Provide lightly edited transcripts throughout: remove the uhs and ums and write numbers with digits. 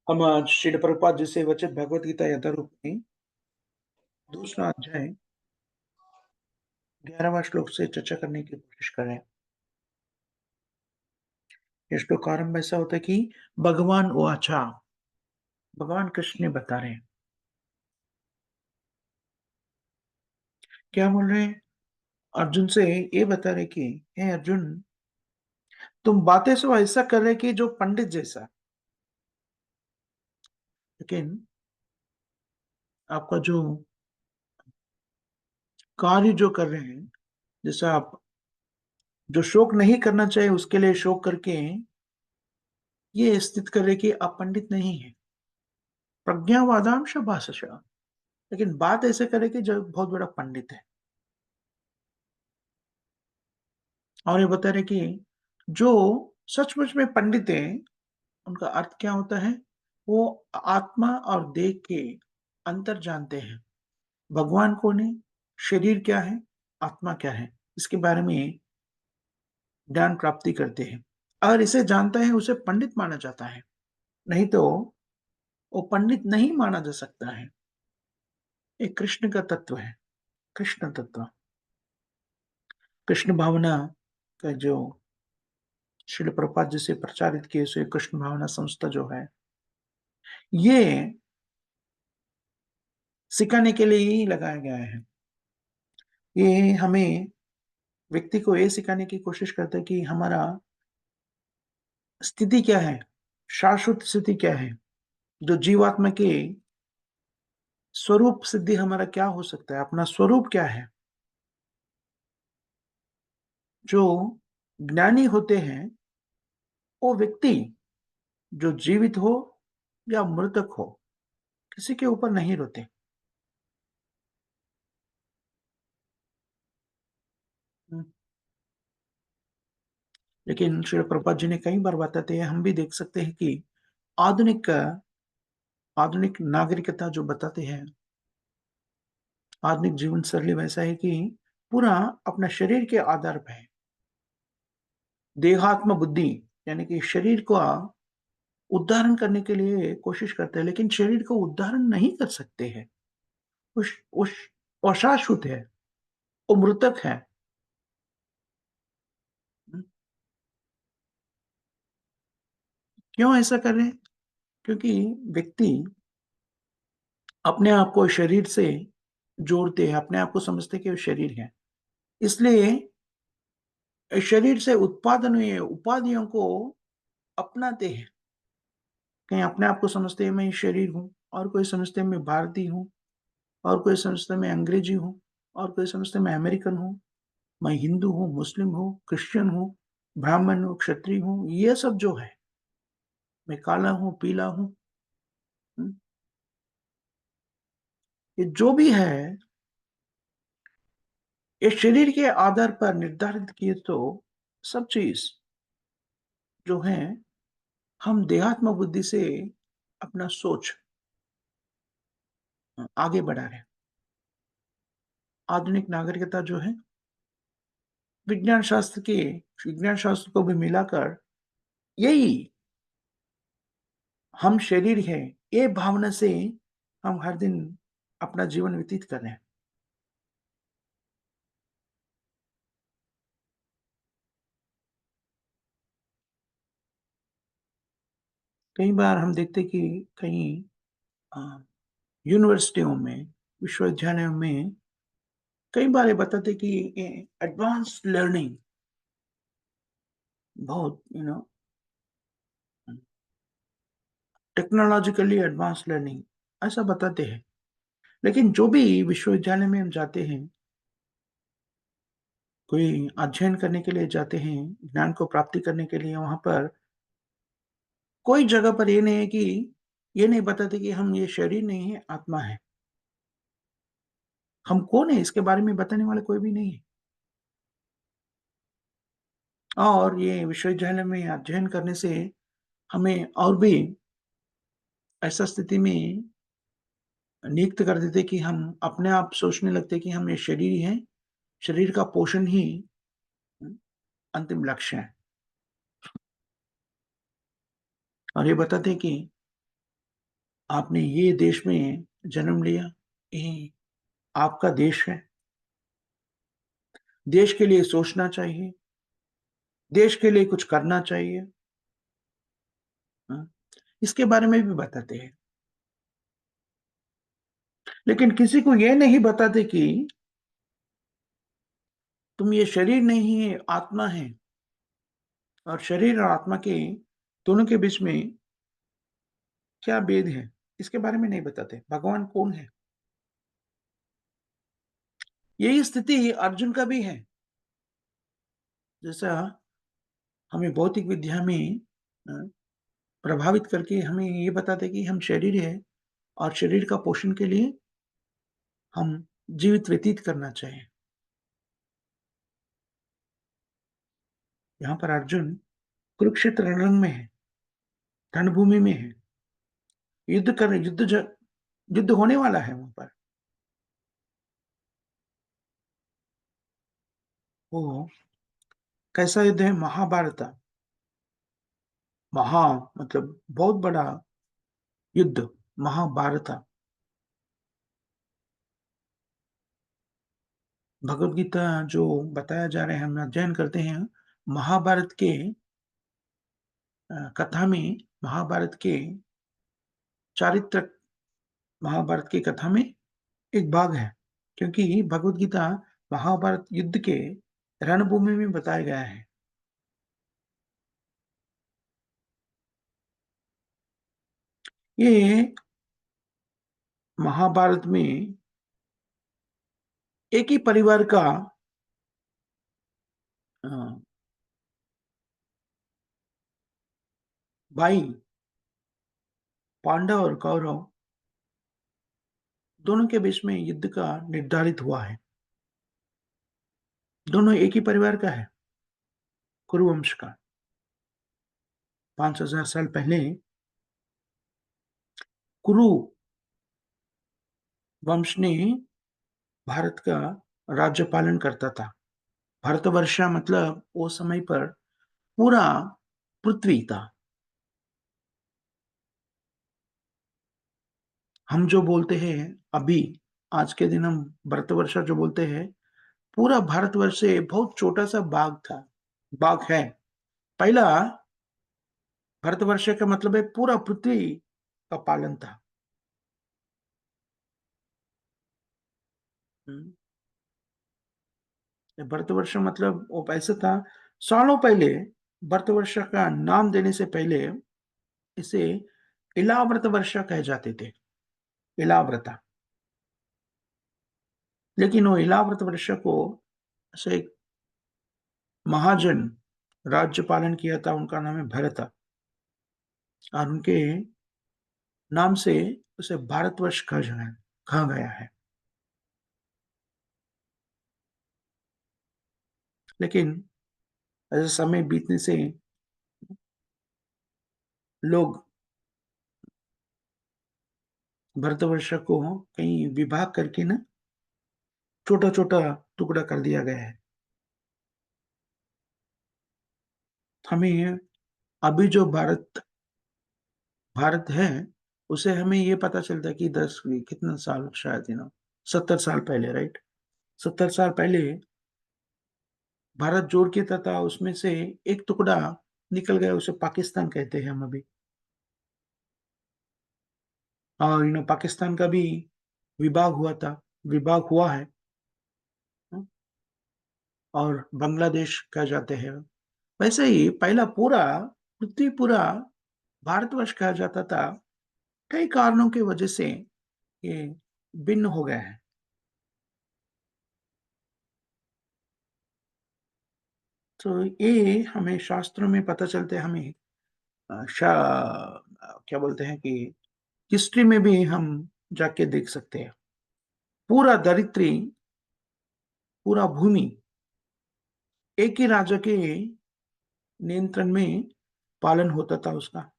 हम आज श्रील प्रभुपाद जी से विरचित भगवद गीता यथारूप में दूसरा अध्याय 11वां श्लोक से चर्चा करने की कोशिश कर रहे हैं। ये श्लोक आरंभ ऐसा होता है कि भगवान वाचा, भगवान कृष्ण ने बता रहे हैं। क्या बोल रहे हैं? अर्जुन से ये बता रहे कि हे अर्जुन, तुम बातें सो ऐसा कर रहे कि जो पंडित जैसा, लेकिन आपका जो कार्य जो कर रहे हैं, जैसा आप जो शोक नहीं करना चाहिए उसके लिए शोक करके ये स्थित कर रहे कि आप पंडित नहीं है। प्रज्ञावादांश भाषा, लेकिन बात ऐसे करे कि जो बहुत बड़ा पंडित है। और ये बता रहे कि जो सचमुच में पंडित हैं, उनका अर्थ क्या होता है? वो आत्मा और देह के अंतर जानते हैं। भगवान कौन है? शरीर क्या है? आत्मा क्या है? इसके बारे में ज्ञान प्राप्ति करते हैं। अगर इसे जानता है, उसे पंडित माना जाता है। नहीं तो वो पंडित नहीं माना जा सकता है। ये कृष्ण का तत्व है, कृष्ण तत्व। कृष्ण भावना का जो श्रील प्रभुपाद जी से प्रचारित किए हुए कृष्ण भावना संस्था जो है, ये सिखाने के लिए ही लगाया गया है। ये हमें व्यक्ति को ये सिखाने की कोशिश करता है कि हमारा स्थिति क्या है, शाश्वत स्थिति क्या है, जो जीवात्मा के स्वरूप सिद्धि हमारा क्या हो सकता है, अपना स्वरूप क्या है। जो ज्ञानी होते हैं, वो व्यक्ति जो जीवित हो या मृतक हो, किसी के ऊपर नहीं रोते। हम्म, लेकिन श्री प्रभुपाद जी ने कई बार बताते हैं, हम भी देख सकते हैं कि आधुनिक आधुनिक नागरिकता जो बताते हैं, आधुनिक जीवन शैली वैसा है कि पूरा अपना शरीर के आधार पे है। देहात्म बुद्धि यानी कि शरीर का उद्धारण करने के लिए कोशिश करते हैं, लेकिन शरीर को उद्धारण नहीं कर सकते हैं। उस अशाश्वत है, वो मृतक है। क्यों ऐसा कर रहे हैं? क्योंकि व्यक्ति अपने आप को शरीर से जोड़ते हैं, अपने आप को समझते हैं कि वो शरीर है। इसलिए शरीर से उत्पादन हुए उपाधियों को अपनाते हैं। कहीं अपने आप को समझते हैं मैं शरीर हूँ, और कोई समझते हैं मैं भारतीय हूँ, और कोई समझता है मैं अंग्रेजी हूँ, और कोई समझता है मैं अमेरिकन हूँ, मैं हिंदू हूँ, मुस्लिम हूँ, क्रिश्चियन हूँ, ब्राह्मण हूँ, क्षत्रिय हूँ, ये सब जो है, मैं काला हूँ, पीला हूँ, हुँ, ये जो भी है, ये शरीर के आधार पर निर्धारित किए तो सब चीज़ जो है, हम देहात्म बुद्धि से अपना सोच आगे बढ़ा रहे हैं। आधुनिक नागरिकता जो है, विज्ञान शास्त्र के विज्ञान शास्त्र को भी मिलाकर यही हम शरीर है, ये भावना से हम हर दिन अपना जीवन व्यतीत कर रहे हैं। कई बार हम देखते हैं कि कहीं अ, यूनिवर्सिटियों में, विश्वविद्यालयों में कई बार ये बताते हैं कि ये एडवांस लर्निंग बहुत टेक्नोलॉजिकली एडवांस लर्निंग ऐसा बताते हैं। लेकिन जो भी विश्वविद्यालय में हम जाते हैं, कोई अध्ययन करने के लिए जाते हैं, ज्ञान को प्राप्ति करने के लिए वहाँ पर कोई जगह पर ये नहीं है कि ये नहीं बताते कि हम ये शरीर नहीं है, आत्मा है। हम कौन है इसके बारे में बताने वाला कोई भी नहीं है। और ये विश्वविद्यालय में अध्ययन करने से हमें और भी ऐसा स्थिति में नियुक्त कर देते कि हम अपने आप सोचने लगते कि हम ये शरीर ही हैं, शरीर का पोषण ही अंतिम लक्ष्य है। और ये बताते हैं कि आपने ये देश में जन्म लिया, ये आपका देश है। देश के लिए सोचना चाहिए, देश के लिए कुछ करना चाहिए। हाँ, इसके बारे में भी बताते हैं। लेकिन किसी को ये नहीं बताते कि तुम ये शरीर नहीं है, आत्मा है और शरीर और आत्मा के दोनों के बीच में क्या भेद है, इसके बारे में नहीं बताते। भगवान कौन है? यही स्थिति अर्जुन का भी है। जैसा हमें भौतिक विद्या में अ, प्रभावित करके हमें ये बताते कि हम शरीर है और शरीर का पोषण के लिए हम जीवित व्यतीत करना चाहिए। यहाँ पर अर्जुन कुरुक्षेत्र रण में है, रणभूमि में है, युद्ध होने वाला है वहाँ पर। वो कैसा युद्ध है? महाभारत। महा मतलब बहुत बड़ा युद्ध, महाभारत। भगवद गीता जो बताया जा रहा है, हम अध्ययन करते हैं, महाभारत के कथा में, महाभारत के चारित्र, महाभारत की कथा में एक भाग है, क्योंकि भगवद गीता महाभारत युद्ध के रणभूमि में बताया गया है। ये महाभारत में एक ही परिवार का अ, भाई पांडव और कौरव दोनों के बीच में युद्ध का निर्धारित हुआ है। दोनों एक ही परिवार का है, कुरुवंश का। 5,000 साल पहले कुरु वंश ने भारत का राज्य पालन करता था। भारतवर्ष मतलब वो समय पर पूरा पृथ्वी था। हम जो बोलते हैं अभी, आज के दिन हम भारतवर्ष जो बोलते हैं, पूरा भारतवर्ष से बहुत छोटा-सा भाग था, भाग है। पहला भारतवर्ष का मतलब है पूरा पृथ्वी का पालन था। हुँ, भारतवर्ष मतलब वो ऐसा था, सालों पहले भारतवर्ष का नाम देने से पहले इसे इलाव्रत वर्ष कहे जाते थे, इलाव्रत। लेकिन वो इलाव्रत वर्ष को ऐसे एक महाजन राज्य पालन किया था, उनका नाम है भरत और उनके नाम से उसे भारतवर्ष कहा गया है। लेकिन ऐसे समय बीतने से लोग भारतवर्ष को कहीं विभाग करके ना छोटा-छोटा टुकड़ा कर दिया गया है। हमें अभी जो भारत भारत है, उसे हमें ये पता चलता है कि 10 कितना साल, शायद 70 साल पहले, राइट? 70 साल पहले भारत जोड़ के था, उसमें से एक टुकड़ा निकल गया, उसे पाकिस्तान कहते हैं हम अभी। और पाकिस्तान का भी विभाग हुआ था, विभाग हुआ है। हुँ, और बांग्लादेश कहा जाते हैं। वैसे ही पहला पूरा पृथ्वी पूरा भारतवर्ष कहा जाता था, कई कारणों की वजह से ये भिन्न हो गया है। तो ये हमें शास्त्रों में पता चलते हैं, हमें क्या बोलते हैं कि हिस्ट्री में भी हम जाके देख सकते हैं। पूरा धरित्री, पूरा भूमि एक ही राजा के नियंत्रण में पालन होता था उसका।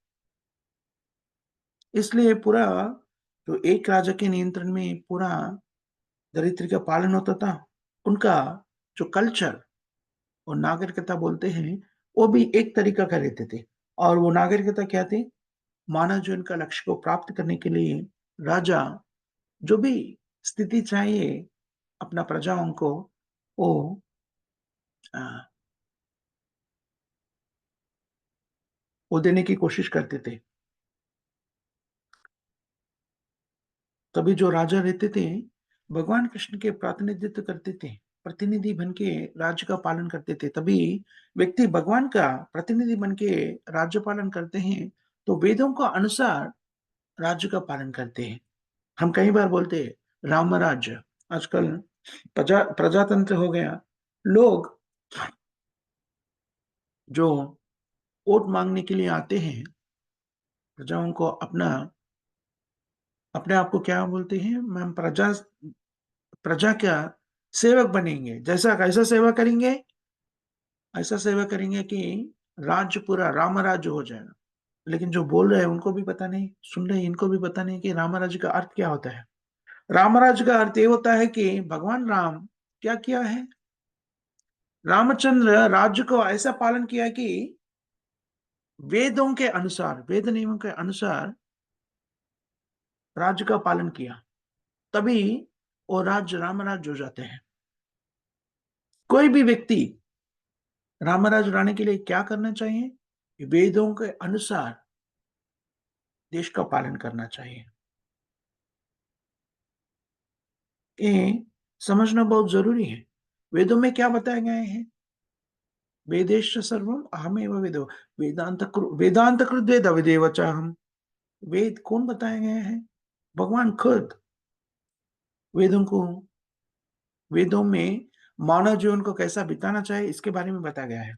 इसलिए पूरा जो एक राजा के नियंत्रण में पूरा धरित्री का पालन होता था, उनका जो कल्चर और नागरिकता बोलते हैं, वो भी एक तरीका का रहते थे। और वो नागरिकता क्या थी? मानव जीवन का लक्ष्य को प्राप्त करने के लिए राजा जो भी स्थिति चाहिए अपना प्रजाओं को वो अ, वो देने की कोशिश करते थे। तभी जो राजा रहते थे, भगवान कृष्ण के प्रतिनिधित्व करते थे, प्रतिनिधि बन के राज्य का पालन करते थे। तभी व्यक्ति भगवान का प्रतिनिधि बन के राज्य पालन करते हैं, तो वेदों का अनुसार राज्य का पालन करते हैं। हम कई बार बोलते हैं राम राज्य, आजकल प्रजातंत्र हो गया। लोग जो वोट माँगने के लिए आते हैं, प्रजाओं को अपने आप को क्या बोलते हैं? हम प्रजा प्रजा क्या सेवक बनेंगे। जैसा कैसा सेवा करेंगे? ऐसा सेवा करेंगे कि राज्य पूरा राम राज्य हो जाएगा। लेकिन जो बोल रहे हैं उनको भी पता नहीं, सुन रहे हैं इनको भी पता नहीं कि राम राज्य का अर्थ क्या होता है। राम राज्य का अर्थ ये होता है कि भगवान राम क्या किया है? रामचंद्र राज्य को ऐसा पालन किया कि वेदों के अनुसार, वेद नियमों के अनुसार राज्य का पालन किया। तभी वो राज्य राम राज्य हो जाते हैं। कोई भी व्यक्ति रामराज लाने के लिए क्या करना चाहिए? वेदों के अनुसार देश का पालन करना चाहिए। ये समझना बहुत ज़रूरी है। वेदों में क्या बताए गए हैं? वेदेश्च सर्वम् अहमेव वेदो वेदांत कृत वेद विदेव चाहम्। वेद कौन बताए गए हैं? भगवान खुद। वेदों को वेदों में मानव जीवन को कैसा बिताना चाहिए इसके बारे में बताया गया है।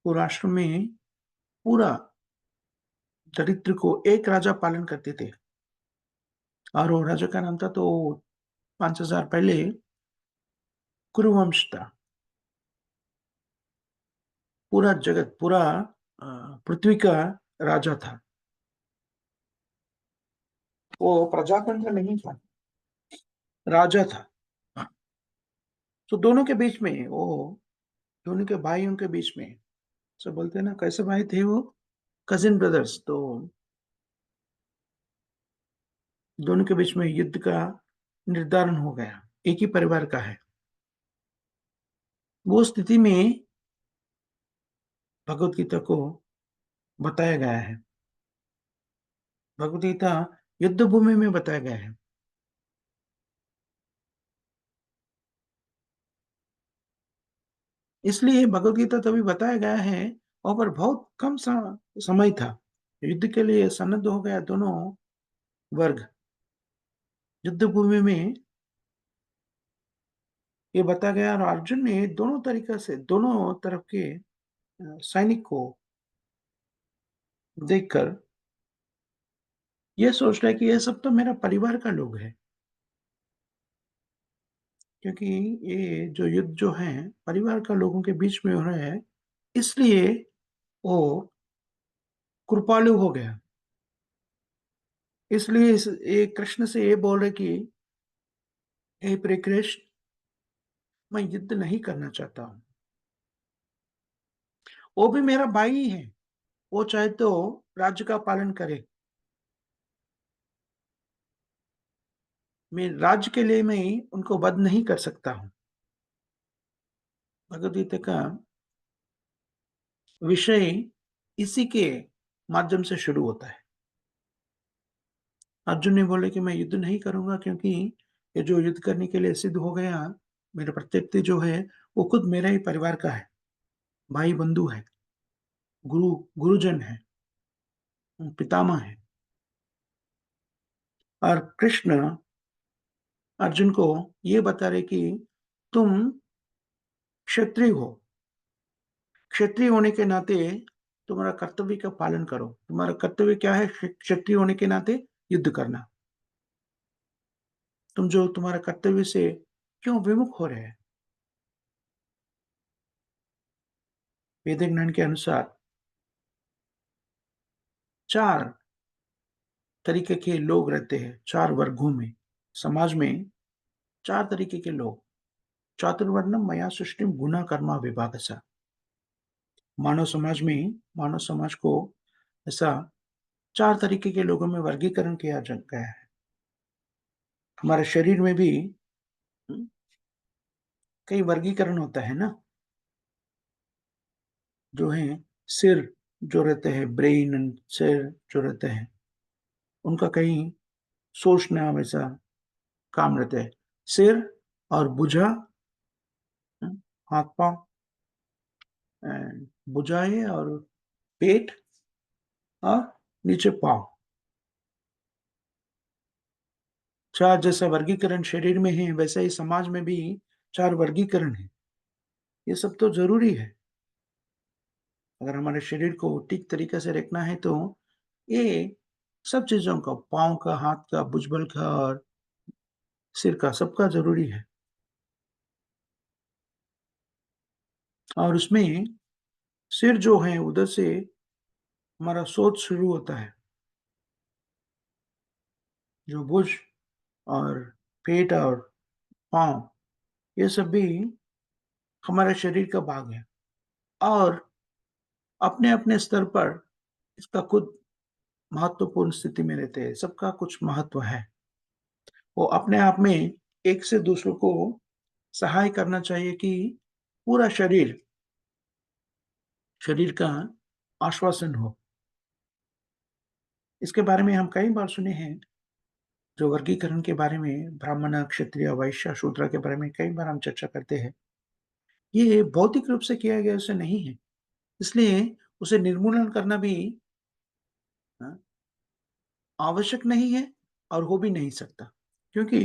वो राष्ट्र में पूरा चरित्र को एक राजा पालन करते थे और वो राजा का नाम था तो 5000 पहले कुरुवंश था। पूरा जगत, पूरा पृथ्वी का राजा था। वो प्रजातंत्र नहीं था, राजा था। तो दोनों के बीच में वो दोनों के भाइयों के बीच में सब बोलते हैं ना कैसे भाई थे वो? Cousin brothers. तो दोनों के बीच में युद्ध का निर्धारण हो गया। एक ही परिवार का है। वो स्थिति में भगवत गीता को बताया गया है। भगवत गीता युद्ध भूमि में बताया गया है। इसलिए भगवत गीता तभी बताया गया है, वहाँ पर बहुत कम समय था। युद्ध के लिए सन्नद्ध हो गया दोनों वर्ग। युद्ध भूमि में ये बताया गया और अर्जुन ने दोनों तरीक़े से दोनों तरफ के सैनिक को देखकर ये सोच रहा है कि ये सब तो मेरा परिवार का लोग है। क्योंकि ये जो युद्ध जो है परिवार का लोगों के बीच में हो रहा है, इसलिए वो कृपालु हो गया। इसलिए ये कृष्ण से ये बोल रहे कि हे प्रिय कृष्ण, मैं युद्ध नहीं करना चाहता हूँ। वो भी मेरा भाई ही है। वो चाहे तो राज्य का पालन करे। मैं राज्य के लिए मैं उनको वध नहीं कर सकता हूँ। भगवद गीता का विषय इसी के माध्यम से शुरू होता है। अर्जुन ने बोले कि मैं युद्ध नहीं करूँगा क्योंकि ये जो युद्ध करने के लिए सिद्ध हो गया, मेरा प्रत्येक जो है वो खुद मेरा ही परिवार का है, भाई-बंधु है, गुरुजन है, पितामह है। और कृष्ण अर्जुन को ये बता रहे कि तुम क्षत्रिय हो। क्षत्रिय होने के नाते तुम्हारा कर्तव्य का पालन करो। तुम्हारा कर्तव्य क्या है? क्षत्रिय होने के नाते युद्ध करना। तुम जो तुम्हारा कर्तव्य से क्यों विमुख हो रहे हैं? वेद ज्ञान के अनुसार 4 तरीके के लोग रहते हैं, 4 वर्गों में। समाज में 4 तरीके के लोग। चातुर्वर्ण्यम मया सृष्टिम गुणा कर्मा विभागशः। मानव समाज को ऐसा 4 तरीके के लोगों में वर्गीकरण किया जा गया है। हमारे शरीर में भी उम, कई वर्गीकरण होता है ना, जो हैं सिर जो रहते हैं, ब्रेन सिर जो रहते हैं, उनका कहीं सोचना वैसा काम रहता है। सिर और भुजा, हाथ-पाँव, भुजाएँ और पेट और नीचे पाँव। 4 जैसा वर्गीकरण शरीर में है, वैसे ही समाज में भी 4 वर्गीकरण हैं। ये सब तो ज़रूरी है। अगर हमारे शरीर को ठीक तरीके से रखना है तो ये सब चीज़ों का, पाँव का, हाथ का, भुजबल का और सिर का, सबका ज़रूरी है। और उसमें सिर जो है उधर से हमारा सोच शुरू होता है। जो भुज और पेट और पाँव, ये सब भी हमारे शरीर का भाग है और अपने-अपने स्तर पर इसका खुद महत्वपूर्ण स्थिति में रहते हैं। सबका कुछ महत्व है। वो अपने आप में एक से दूसरों को सहाय करना चाहिए कि पूरा शरीर का आश्वासन हो। इसके बारे में हम कई बार सुने हैं, जो वर्गीकरण के बारे में ब्राह्मण, क्षत्रिय, वैश्य, शूद्र के बारे में कई बार हम चर्चा करते हैं। ये भौतिक रूप से किया गया ऐसा नहीं है, इसलिए उसे निर्मूलन करना भी अ, आवश्यक नहीं है और हो भी नहीं सकता। क्योंकि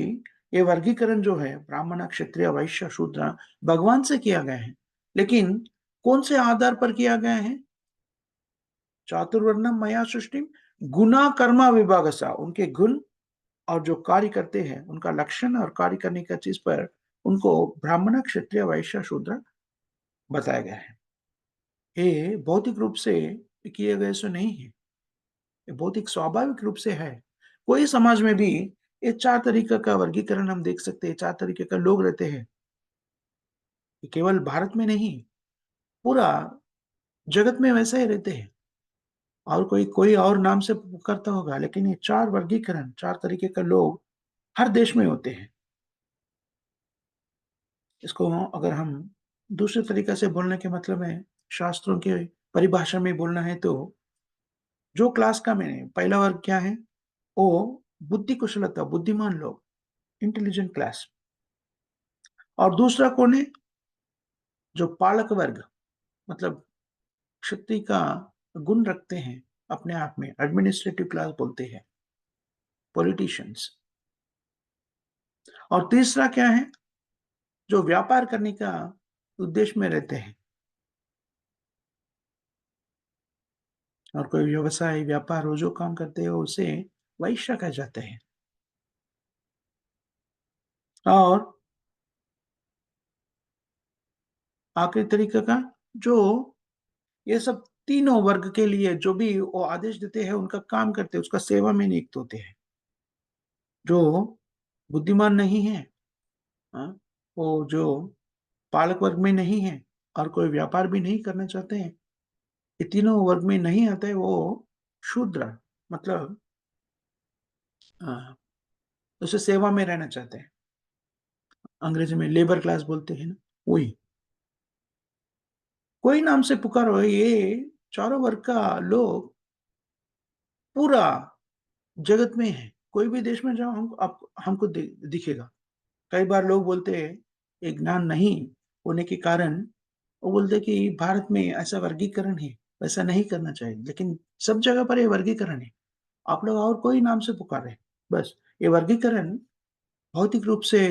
ये वर्गीकरण जो है ब्राह्मण, क्षत्रिय, वैश्य, शूद्र भगवान से किया गया है। लेकिन कौन से आधार पर किया गया है? चातुर्वर्ण्यम मया सृष्टिम गुना कर्मा विभागसा, उनके गुण और जो कार्य करते हैं, उनका लक्षण और कार्य करने का चीज़ पर उनको ब्राह्मण, क्षत्रिय, वैश्य, शूद्र बताया गया है। ये भौतिक रूप से किए गए सो नहीं है, ये भौतिक स्वाभाविक रूप से है। कोई समाज में भी ये 4 तरीके का वर्गीकरण हम देख सकते हैं, 4 तरीके का लोग रहते हैं। ये केवल भारत में नहीं, पूरा जगत में वैसे ही रहते हैं और कोई कोई और नाम से पुकारता होगा, लेकिन ये 4 वर्गीकरण, 4 तरीके का लोग हर देश में होते हैं। इसको अगर हम दूसरे तरीके से बोलने के मतलब है, शास्त्रों के परिभाषा में बोलना है तो जो क्लास का मैंने पहला वर्ग क्या है? वो बुद्धि कुशलता, बुद्धिमान लोग, इंटेलिजेंट क्लास। और दूसरा कौन है? जो पालक वर्ग, मतलब शक्ति का गुण रखते हैं अपने आप में, एडमिनिस्ट्रेटिव क्लास बोलते हैं, पॉलिटिशियंस। और तीसरा क्या है? जो व्यापार करने का उद्देश्य में रहते हैं और कोई व्यवसाय, व्यापार वो जो काम करते हैं उसे वैश्य कहा जाता है। और आखिरी तरीके का, जो ये सब तीनों वर्ग के लिए जो भी वो आदेश देते हैं, उनका काम करते हैं, उसका सेवा में नियुक्त होते हैं। जो बुद्धिमान नहीं है, हाँ, वो जो पालक वर्ग में नहीं है और कोई व्यापार भी नहीं करना चाहते हैं, ये तीनों वर्ग में नहीं आते, वो शूद्र, मतलब उसे सेवा में रहना चाहते हैं। अंग्रेजी में लेबर क्लास बोलते हैं ना, वही। कोई नाम से पुकारो, ये चारों वर्ग का लोग पूरा जगत में है। कोई भी देश में जाओ हम आप हमको दिखेगा। कई बार लोग बोलते हैं, ये ज्ञान नहीं होने के कारण वो बोलते हैं कि भारत में ऐसा वर्गीकरण है, वैसा नहीं करना चाहिए। लेकिन सब जगह पर ये वर्गीकरण है। आप लोग और कोई नाम से पुकारे, बस ये वर्गीकरण भौतिक रूप से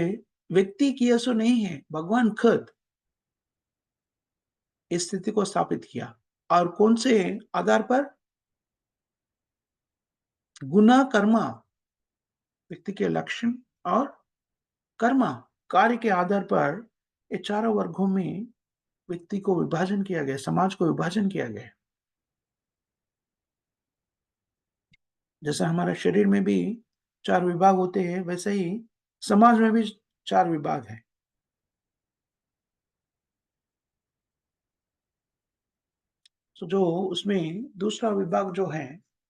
व्यक्ति किया सो नहीं है, भगवान खुद इस स्थिति को स्थापित किया। और कौन से आधार पर? गुना कर्मा, व्यक्ति के लक्षण और कर्मा, कार्य के आधार पर ये चारों वर्गों में व्यक्ति को विभाजन किया गया है, समाज को विभाजन किया गया है। जैसे हमारे शरीर में भी 4 विभाग होते हैं, वैसे ही समाज में भी 4 विभाग हैं। तो जो उसमें दूसरा विभाग जो है,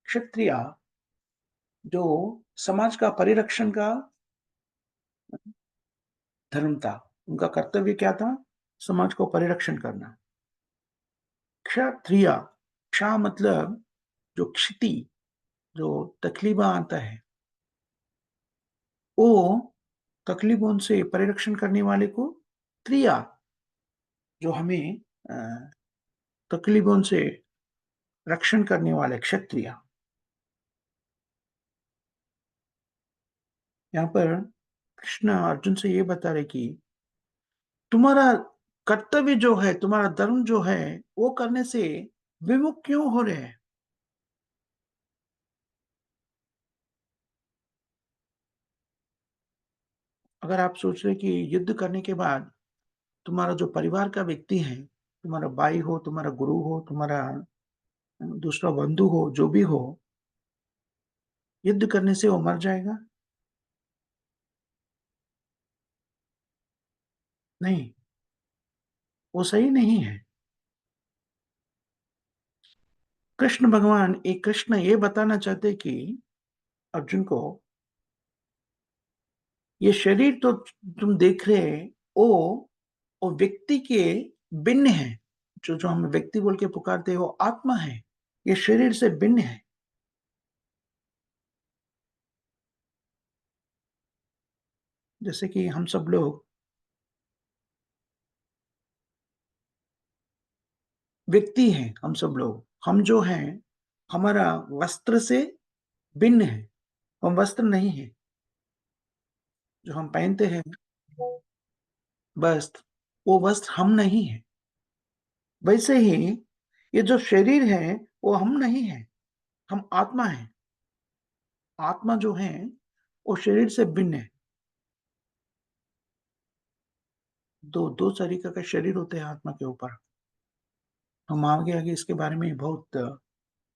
क्षत्रिय, जो समाज का परिरक्षण का धर्म था। उनका कर्तव्य क्या था? समाज को परिरक्षण करना। क्षत्रिय, क्ष मतलब जो क्षिति, जो तकलीफ़ें आता है, वो तकलीफ़ों से परिरक्षण करने वाले को त्रिया, जो हमें अ, तकलीफ़ों से रक्षण करने वाले क्षत्रिय। यहाँ पर कृष्ण अर्जुन से ये बता रहे कि तुम्हारा कर्तव्य जो है, तुम्हारा धर्म जो है, वो करने से विमुख क्यों हो रहे हैं? अगर आप सोच रहे हैं कि युद्ध करने के बाद तुम्हारा जो परिवार का व्यक्ति है, तुम्हारा भाई हो, तुम्हारा गुरु हो, तुम्हारा दूसरा बंधु हो, जो भी हो, युद्ध करने से वो मर जाएगा? नहीं, वो सही नहीं है। कृष्ण ये बताना चाहते कि अर्जुन को, ये शरीर तो तुम देख रहे हैं, वो व्यक्ति के भिन्न है। जो हम व्यक्ति बोल के पुकारते हैं, वो आत्मा है। ये शरीर से भिन्न है। जैसे कि हम सब लोग व्यक्ति हैं, हम सब लोग। हम जो हैं, हमारा वस्त्र से भिन्न है। हम वस्त्र नहीं हैं। जो हम पहनते हैं वस्त्र, वो वस्त्र हम नहीं हैं। वैसे ही ये जो शरीर है, वो हम नहीं हैं। हम आत्मा हैं। आत्मा जो है, वो शरीर से भिन्न है। दो तरीके का शरीर होते हैं आत्मा के ऊपर। हम आगे आगे इसके बारे में बहुत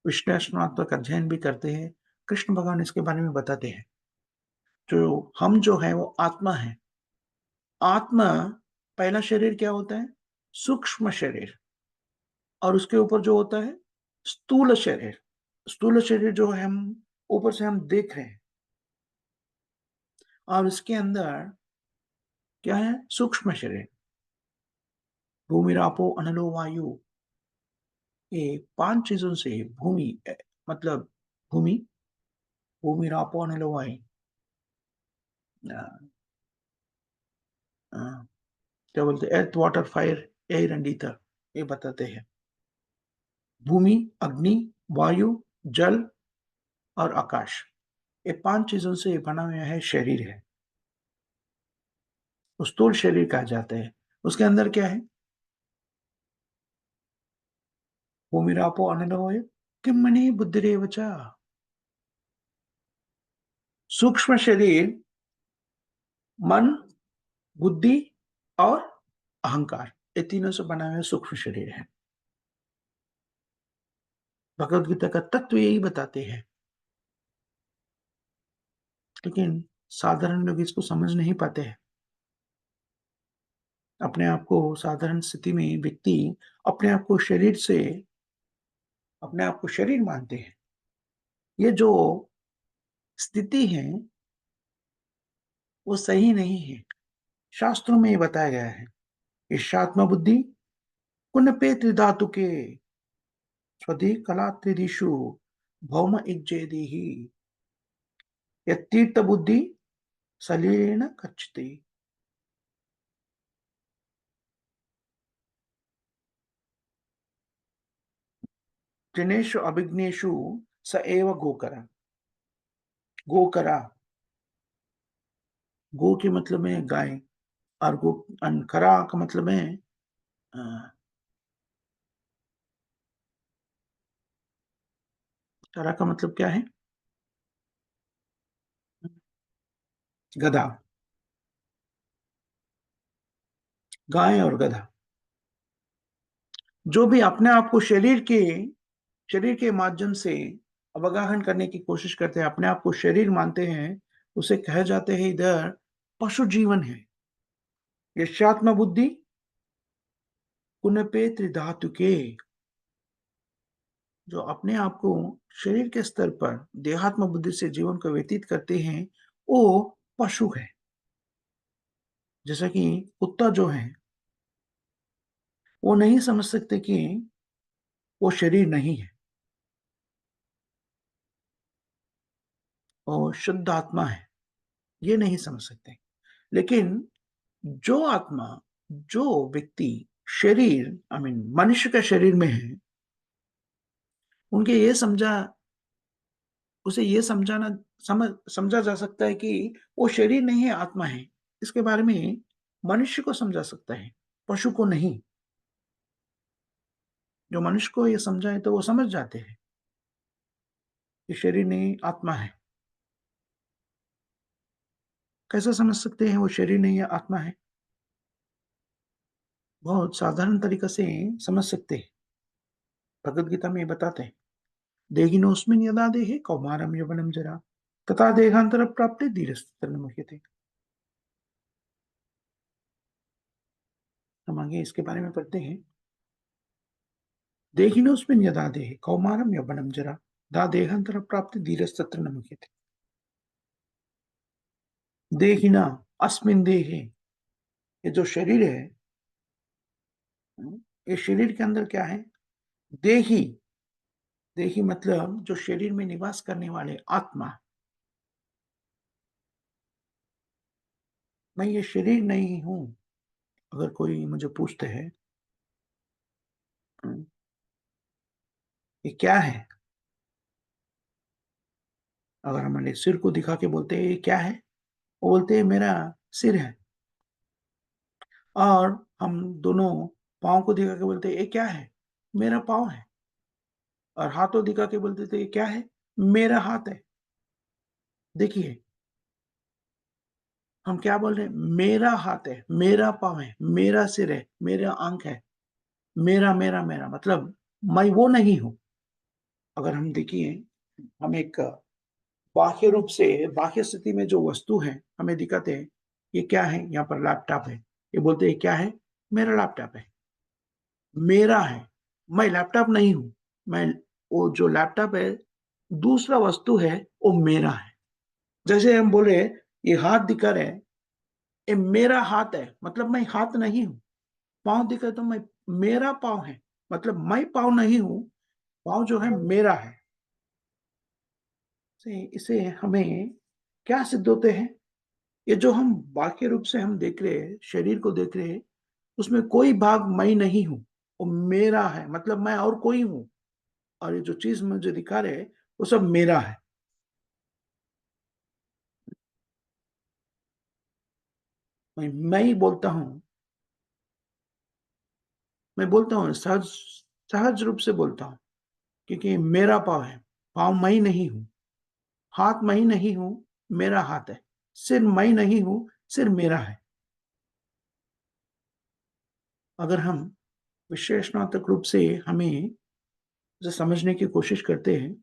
विश्लेषणात्मक अध्ययन भी करते हैं। कृष्ण भगवान इसके बारे में बताते हैं। जो हम जो है वो आत्मा है। आत्मा, पहला शरीर क्या होता है? सूक्ष्म शरीर। और उसके ऊपर जो होता है स्थूल शरीर। स्थूल शरीर जो है, हम ऊपर से हम देख रहे हैं। और उसके अंदर क्या है? सूक्ष्म शरीर। भूमि, रापो, अनलो, वायु, ये 5 चीज़ों से भूमि मतलब भूमि, भूमि, रापो, अनिल, वायु, अ अ, क्या बोलते हैं? Earth, water, fire, air and ether, ये बताते हैं। भूमि, अग्नि, वायु, जल और आकाश, ये 5 चीज़ों से बना हुआ है शरीर है। स्थूल शरीर कहा जाता है। उसके अंदर क्या है? भूमि, रापो, अनिल, वायु, किम मनि बुद्धिरेव च। सूक्ष्म शरीर मन, बुद्धि और अहंकार, ये तीनों से बना हुआ सूक्ष्म शरीर है। भगवद गीता का तत्व यही बताते हैं। लेकिन साधारण लोग इसको समझ नहीं पाते हैं। अपने आप को साधारण स्थिति में व्यक्ति अपने आप को शरीर से अपने आप को शरीर मानते हैं। ये जो स्थिति है, वो सही नहीं है। शास्त्रों में ये बताया गया है। ईर्ष्यात्म बुद्धि कुनपे त्रिधातुके स्वधि कलात्रिदिषु भौम इज्जेदिहि यत्तीर्थ बुद्धि सलीलेन कच्यते। जिनेषु अभिज्ञेषु स एव गोकरा। गोकरा, गो के मतलब है गाय, और गो करा का मतलब है अ, करा का मतलब क्या है? गधा, गाय और गधा। जो भी अपने आप को शरीर के माध्यम से अवगाहन करने की कोशिश करते हैं, अपने आप को शरीर मानते हैं, उसे कहे जाते हैं इधर पशु जीवन है। यस्यात्म बुद्धि कुनपे त्रिधातुके, जो अपने आप को शरीर के स्तर पर देहात्म बुद्धि से जीवन को व्यतीत करते हैं, वो पशु है। जैसा कि कुत्ता जो है, वो नहीं समझ सकते कि वो शरीर नहीं है, वो शुद्ध आत्मा है, ये नहीं समझ सकते। लेकिन जो आत्मा, जो व्यक्ति शरीर मनुष्य के शरीर में है, उनके ये समझा उसे ये समझाना समझ समझा जा सकता है कि वो शरीर नहीं है, आत्मा है। इसके बारे में मनुष्य को समझा सकता है, पशु को नहीं। जो मनुष्य को ये समझाए तो वो समझ जाते हैं कि शरीर नहीं, आत्मा है। कैसे समझ सकते हैं वो शरीर नहीं है, आत्मा है? बहुत साधारण तरीक़ा से समझ सकते हैं। भगवद गीता में ये बताते हैं, देहिनोऽस्मिन् यदा देहे कौमारं यौवनं जरा तथा देहान्तरप्राप्ते धीरस्तत्र न मुह्यते। हम आगे इसके बारे में पढ़ते हैं। देहिनोऽस्मिन् यदा देहे कौमारं यौवनं जरा तथा देहान्तरप्राप्ते धीरस्तत्र न मुह्यते। देहिना अस्मिन् देहे, ये जो शरीर है, ये शरीर के अंदर क्या है? देही, देही मतलब जो शरीर में निवास करने वाले आत्मा। मैं ये शरीर नहीं हूँ। अगर कोई मुझे पूछते हैं, "हुँ, ये क्या है?" अगर हमारे सिर को दिखा के बोलते हैं, "ये क्या है?" वो बोलते हैं, "मेरा सिर है।" और हम दोनों पाँव को दिखा के बोलते हैं, "ये क्या है?" "मेरा पाँव है।" और हाथों दिखा के बोलते थे, "ये क्या है?" "मेरा हाथ है।" देखिए, हम क्या बोल रहे हैं? मेरा हाथ है, मेरा पाँव है, मेरा सिर है, मेरा आँख है, मेरा मतलब मैं वो नहीं हूँ। अगर हम देखिए, हम एक बाह्य रूप से बाह्य स्थिति में जो वस्तु है, हमें दिखाते हैं, ये क्या है? यहाँ पर लैपटॉप है। ये बोलते हैं, क्या है? मेरा लैपटॉप है, मेरा है। मैं लैपटॉप नहीं हूँ। मैं वो जो लैपटॉप है, दूसरा वस्तु है, वो मेरा है। जैसे हम बोले, ये हाथ दिखा रहे हैं, ये मेरा हाथ है, मतलब मैं हाथ नहीं हूँ। पाँव दिखा तो मैं मेरा पाँव है, मतलब मैं पाँव नहीं हूँ, पाँव जो है मेरा है। से इसे हमें क्या सिद्ध होते हैं? ये जो हम बाह्य रूप से हम देख रहे हैं, शरीर को देख रहे हैं, उसमें कोई भाग मैं नहीं हूँ, वो मेरा है, मतलब मैं और कोई हूँ, और ये जो चीज़ मुझे दिखा रहे हैं, वो सब मेरा है। मैं ही बोलता हूँ, मैं बोलता हूँ सहज सहज रूप से बोलता हूँ, क्योंकि मेरा पाँव है, पाँव मैं ही नहीं हूँ, हाथ मैं ही नहीं हूँ, मेरा हाथ है, सिर मैं नहीं हूँ, सिर मेरा है। अगर हम विश्लेषणात्मक रूप से हमें इसे समझने की कोशिश करते हैं,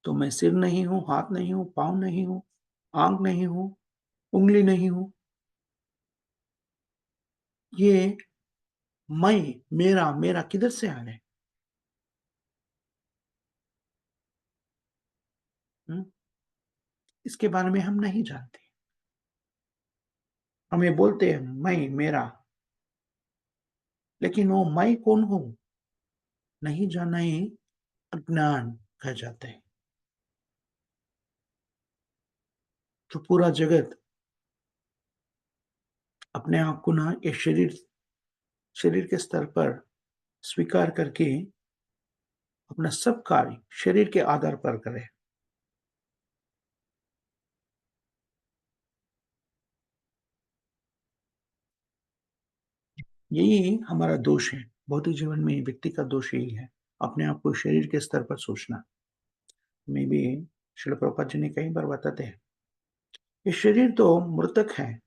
तो मैं सिर नहीं हूँ, हाथ नहीं हूँ, पाँव नहीं हूँ, आँख नहीं हूँ, उँगली नहीं हूँ। ये मैं, मेरा किधर से आ रहा है? हुँ? इसके बारे में हम नहीं जानते। हम ये बोलते हैं मैं, मेरा, लेकिन वो मैं कौन हूँ? नहीं जानना ही अज्ञान कहा जाता है। तो पूरा जगत अपने आप को ना ये शरीर के स्तर पर स्वीकार करके अपना सब कार्य शरीर के आधार पर करे। यही हमारा दोष है। भौतिक जीवन में व्यक्ति का दोष यही है, अपने आप को शरीर के स्तर पर सोचना। में भी श्रील प्रभुपाद जी ने कई बार बताते हैं, ये शरीर तो मृतक है,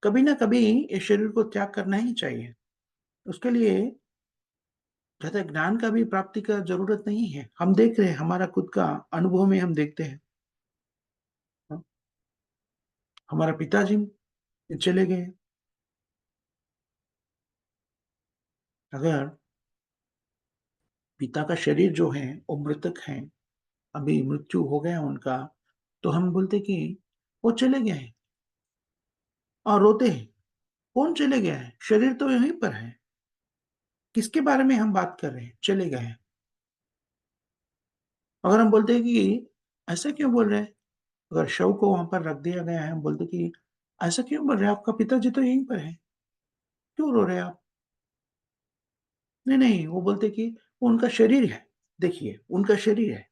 कभी ना कभी इस शरीर को त्याग करना ही चाहिए। उसके लिए ज़्यादा ज्ञान का भी प्राप्ति का ज़रूरत नहीं है। हम देख रहे हैं, हमारा खुद का अनुभव में हम देखते हैं। हाँ, हमारा पिताजी चले गए। अगर पिता का शरीर जो है वो मृतक है, अभी मृत्यु हो गया उनका, तो हम बोलते कि वो चले गए हैं और रोते हैं। कौन चले गया है? शरीर तो यहीं पर है। किसके बारे में हम बात कर रहे हैं? चले गए हैं। अगर हम बोलते हैं कि ऐसा क्यों बोल रहे हैं? अगर शव को वहाँ पर रख दिया गया है, हम बोलते कि ऐसा क्यों बोल रहे हैं? आपका पिताजी तो यहीं पर है, क्यों रो रहे हैं आप? नहीं, नहीं, वो बोलते कि वो उनका शरीर है, देखिए उनका शरीर है,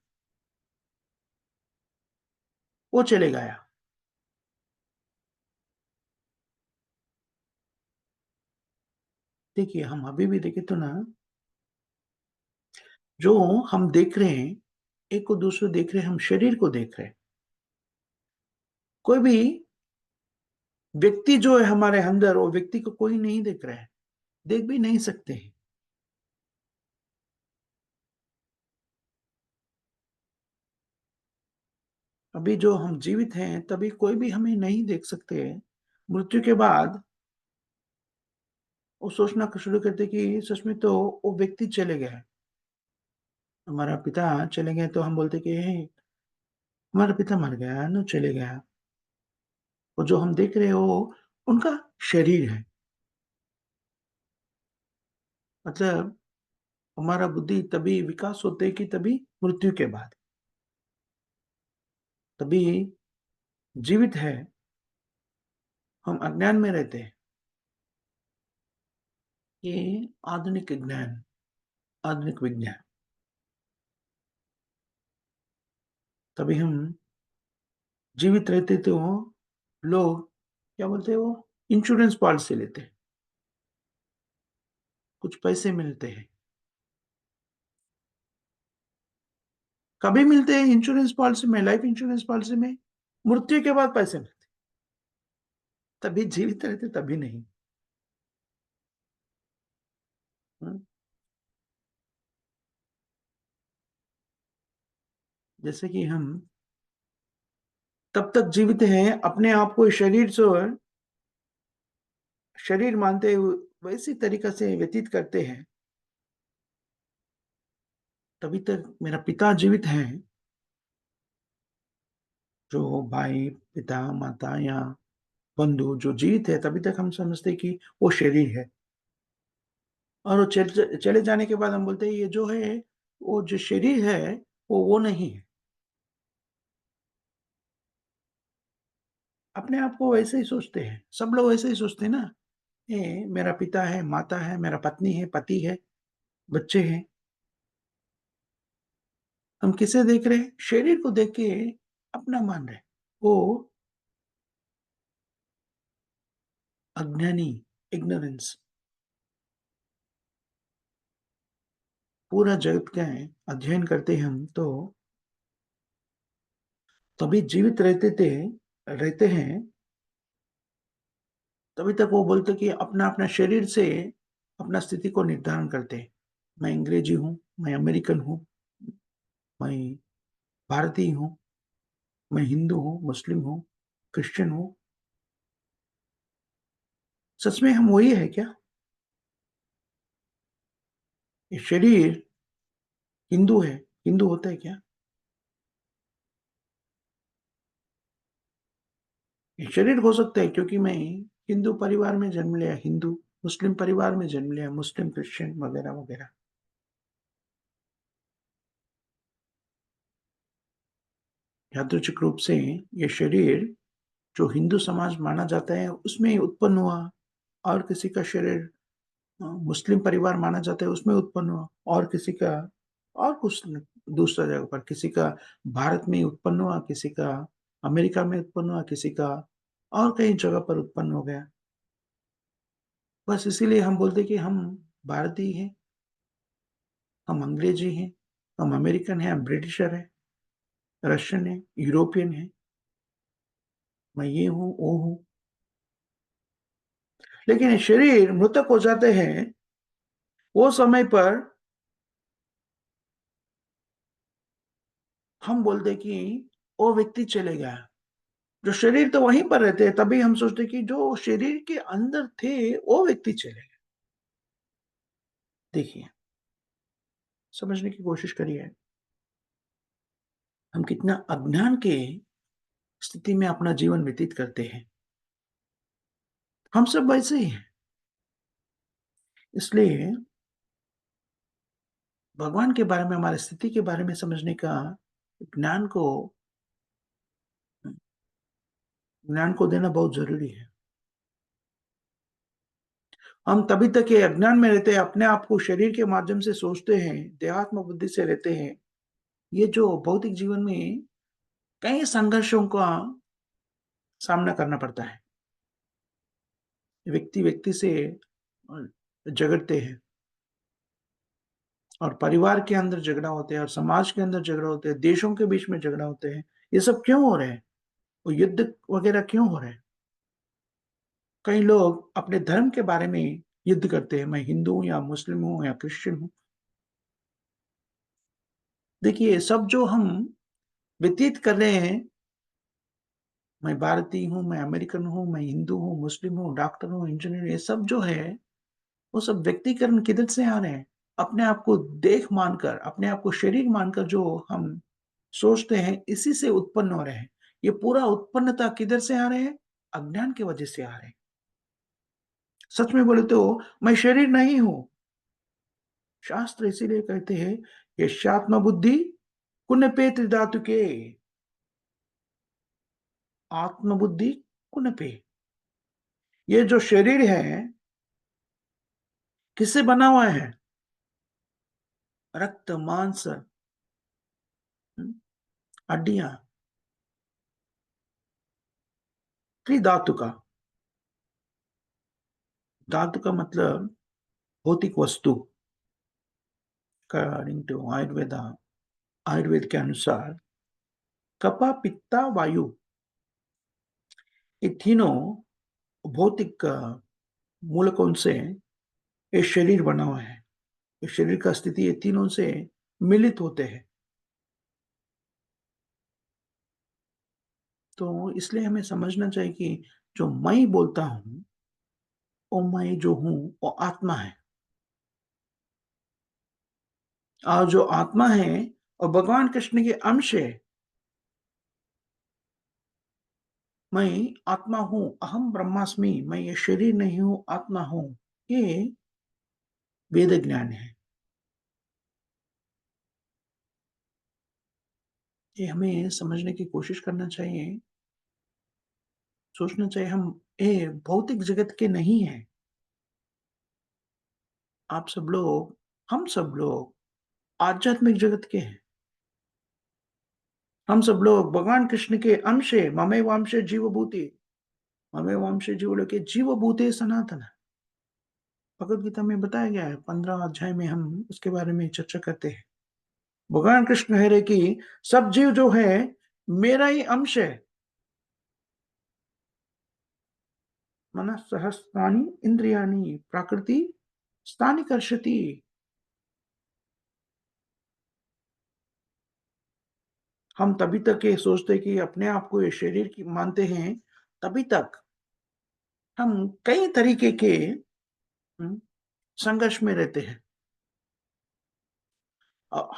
वो चले गया। देखिए, हम अभी भी देखें तो ना, जो हम देख रहे हैं, एक को दूसरे देख रहे हैं, हम शरीर को देख रहे हैं। कोई भी व्यक्ति जो है हमारे अंदर, वो व्यक्ति को कोई नहीं देख रहा है, देख भी नहीं सकते हैं। अभी जो हम जीवित हैं, तभी कोई भी हमें नहीं देख सकते हैं। मृत्यु के बाद वो सोचना शुरू करते कि सच में तो वो व्यक्ति चले गया है। हमारा पिता चले गए तो हम बोलते कि हे, हमारा पिता मर गया ना, चले गया। वो जो हम देख रहे हो उनका शरीर है। मतलब हमारा बुद्धि तभी विकास होते है कि तभी मृत्यु के बाद। तभी जीवित है, हम अज्ञान में रहते हैं। ये आधुनिक ज्ञान, आधुनिक विज्ञान। तभी हम जीवित रहते तो लोग क्या बोलते हैं वो? इंश्योरेंस पॉलिसी लेते हैं, कुछ पैसे मिलते हैं। कभी मिलते हैं इंश्योरेंस पॉलिसी में, लाइफ इंश्योरेंस पॉलिसी में? मृत्यु के बाद पैसे मिलते हैं। तभी जीवित रहते, तभी नहीं। हुँ, जैसे कि हम तब तक जीवित हैं, अपने आप को शरीर मानते हुए वैसी तरीक़ा से व्यतीत करते हैं, तभी तक मेरा पिता जीवित हैं, जो भाई, पिता, माता या बंधु जो जीवित है, तभी तक हम समझते हैं कि वो शरीर है। और वो चले जाने के बाद हम बोलते हैं ये जो है, वो जो शरीर है, वो नहीं है। अपने आप को वैसे ही सोचते हैं, सब लोग वैसे ही सोचते हैं ना, ये मेरा पिता है, माता है, मेरा पत्नी है, पति है, बच्चे हैं। हम किसे देख रहे हैं? शरीर को देख के अपना मान रहे हैं। वो अज्ञानी, इग्नोरेंस, पूरा जगत का है, अध्ययन करते हैं हम तो तभी जीवित रहते हैं, तभी तक वो बोलते कि अपना-अपना शरीर से अपना स्थिति को निर्धारण करते हैं। मैं अंग्रेजी हूँ, मैं अमेरिकन हूँ, मैं भारतीय हूँ, मैं हिंदू हूँ, मुस्लिम हूँ, क्रिश्चियन हूँ। सच में हम वही है क्या? ये शरीर हिंदू है, हिंदू होता है क्या? ये शरीर हो सकता है क्योंकि मैं हिंदू परिवार में जन्म लिया, हिंदू, मुस्लिम परिवार में जन्म लिया, मुस्लिम, क्रिश्चियन वगैरह-वगैरह। यादृच्छिक रूप से ये शरीर जो हिंदू समाज माना जाता है, उसमें ही उत्पन्न हुआ और किसी का शरीर मुस्लिम परिवार माना जाता है, उसमें उत्पन्न हुआ और किसी का और कुछ न दूसरा जगह पर, किसी का भारत में ही उत्पन्न हुआ, किसी का अमेरिका में उत्पन्न हुआ, किसी का और कई जगह पर उत्पन्न हो गया। बस इसीलिए हम बोलते हैं कि हम भारतीय हैं, हम अंग्रेज़ी हैं, हम अमेरिकन हैं, हम ब्रिटिशर हैं, रशियन हैं, यूरोपियन हैं, मैं ये हूँ, वो हूँ। लेकिन ये शरीर मृतक हो जाते हैं, वो समय पर हम बोलते हैं कि वो व्यक्ति चले गया। जो शरीर तो वहीं पर रहते हैं, तभी हम सोचते हैं कि जो शरीर के अंदर थे, वो व्यक्ति चले गए। देखिए, समझने की कोशिश करिए, हम कितना अज्ञान के स्थिति में अपना जीवन व्यतीत करते हैं। हम सब वैसे ही हैं। इसलिए भगवान के बारे में, हमारी स्थिति के बारे में समझने का ज्ञान को ज्ञान को देना बहुत ज़रूरी है। हम तभी तक ये अज्ञान में रहते हैं, अपने आप को शरीर के माध्यम से सोचते हैं, देहात्म बुद्धि से रहते हैं। ये जो भौतिक जीवन में कई संघर्षों का सामना करना पड़ता है। व्यक्ति से अ, झगड़ते हैं और परिवार के अंदर झगड़ा होते हैं और समाज के अंदर झगड़ा होते हैं, देशों के बीच में झगड़ा होते हैं। ये सब क्यों हो रहे हैं? वो युद्ध वगैरह क्यों हो रहे हैं? कई लोग अपने धर्म के बारे में युद्ध करते हैं, मैं हिंदू हूँ या मुस्लिम हूँ या क्रिश्चियन हूँ। देखिए, सब जो हम व्यतीत कर रहे हैं, मैं भारतीय हूँ, मैं अमेरिकन हूँ, मैं हिंदू हूँ, मुस्लिम हूँ, डॉक्टर हूँ, इंजीनियर, ये सब जो है, वो सब व्यक्तिकरण किधर से आ रहे हैं? अपने आप को देह मानकर, अपने आप को शरीर मानकर जो हम सोचते हैं, इसी से उत्पन्न हो रहे हैं। ये पूरा उत्पन्नता किधर से आ रहे हैं? अज्ञान की वजह से आ रहे हैं। सच में बोले तो मैं शरीर नहीं हूँ। शास्त्र इसीलिए कहते हैं, यस्यात्म बुद्धि कुन्नपे त्रिधातुके, आत्मबुद्धि कुन्नपे। ये जो शरीर है, किससे बना हुआ है? रक्त, मांस, हड्डियां, त्रिधातु का। धातु का मतलब भौतिक वस्तु। अकॉर्डिंग टू आयुर्वेद के अनुसार कपा, पित्ता, वायु, ये तीनों भौतिक मूलकों से ये शरीर बना हुआ है। इस शरीर का स्थिति ये तीनों से मिलित होते हैं। तो इसलिए हमें समझना चाहिए कि जो मैं बोलता हूँ, वो मैं जो हूँ, वो आत्मा है। और जो आत्मा है और भगवान कृष्ण के अंश है, मैं आत्मा हूँ, अहम ब्रह्मास्मि, मैं ये शरीर नहीं हूँ, आत्मा हूँ। ये वेद ज्ञान है। ये हमें समझने की कोशिश करना चाहिए, सोचना चाहिए, हम ये भौतिक जगत के नहीं हैं। आप सब लोग, हम सब लोग आध्यात्मिक जगत के हैं। हम सब लोग भगवान कृष्ण के अंश हैं। ममेवांशे जीवभूते, ममेवांशे जीवलोके जीवभूते सनातन। भगवद गीता में बताया गया है, 15 अध्याय में हम उसके बारे में चर्चा करते हैं। भगवान कृष्ण कह रहे कि सब जीव जो है मेरा ही अंश है। मन सहस्त्राणि इंद्रियाणि प्रकृति स्थानि कर्षति। हम तभी तक ये सोचते हैं कि अपने आप को ये शरीर की मानते हैं, तभी तक हम कई तरीके के संघर्ष में रहते हैं।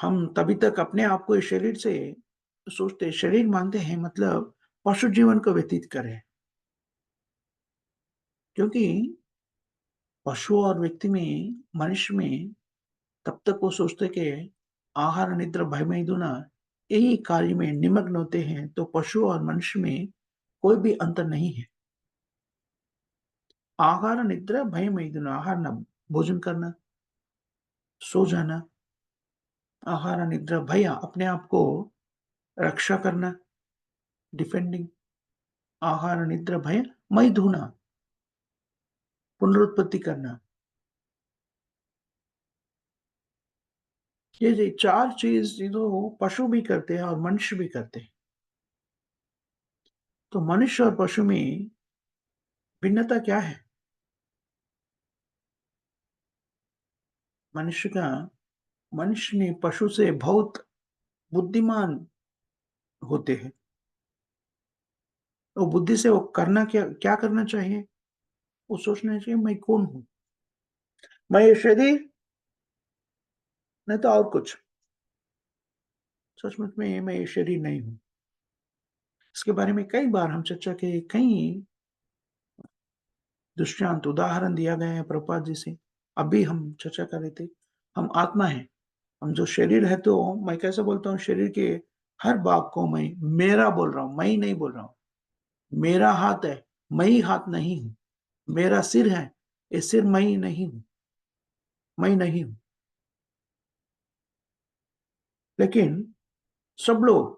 हम तभी तक अपने आप को इस शरीर से सोचते, शरीर मानते हैं, मतलब पशु जीवन को व्यतीत करें। क्योंकि पशु और व्यक्ति में, मनुष्य में तब तक वो सोचते कि आहार, निद्रा, भय, मैथुना यही कार्य में निमग्न होते हैं, तो पशु और मनुष्य में कोई भी अंतर नहीं है। आहार, निद्रा, भय, मैथुन, आहार ना, भोजन करना, सो जाना, आहार, निद्रा, भय, अपने आप को रक्षा करना, डिफेंडिंग, आहार, निद्रा, भय, मैथुना, पुनरुत्पत्ति करना। ये 4 चीज़ ये तो पशु भी करते हैं और मनुष्य भी करते हैं। तो मनुष्य और पशु में भिन्नता क्या है? मनुष्य का मनुष्य ने पशु से बहुत बुद्धिमान होते हैं। तो बुद्धि से वो करना क्या क्या करना चाहिए? वो सोचना चाहिए, मैं कौन हूँ? मैं ये शरीर नहीं तो और कुछ। सचमुच में मैं ये शरीर नहीं हूँ। इसके बारे में कई बार हम चर्चा के कई दृष्टांत उदाहरण दिया गया है प्रभुपाद जी से। अभी हम चर्चा कर रहे थे, हम आत्मा हैं। हम जो शरीर है तो मैं कैसे बोलता हूँ शरीर के हर भाग को मैं मेरा बोल रहा हूँ, मैं ही नहीं बोल रहा हूँ। मेरा हाथ है, मैं ही हाथ नहीं हूँ। मेरा सिर है, ये सिर मैं ही नहीं हूँ, मैं नहीं हूँ। लेकिन सब लोग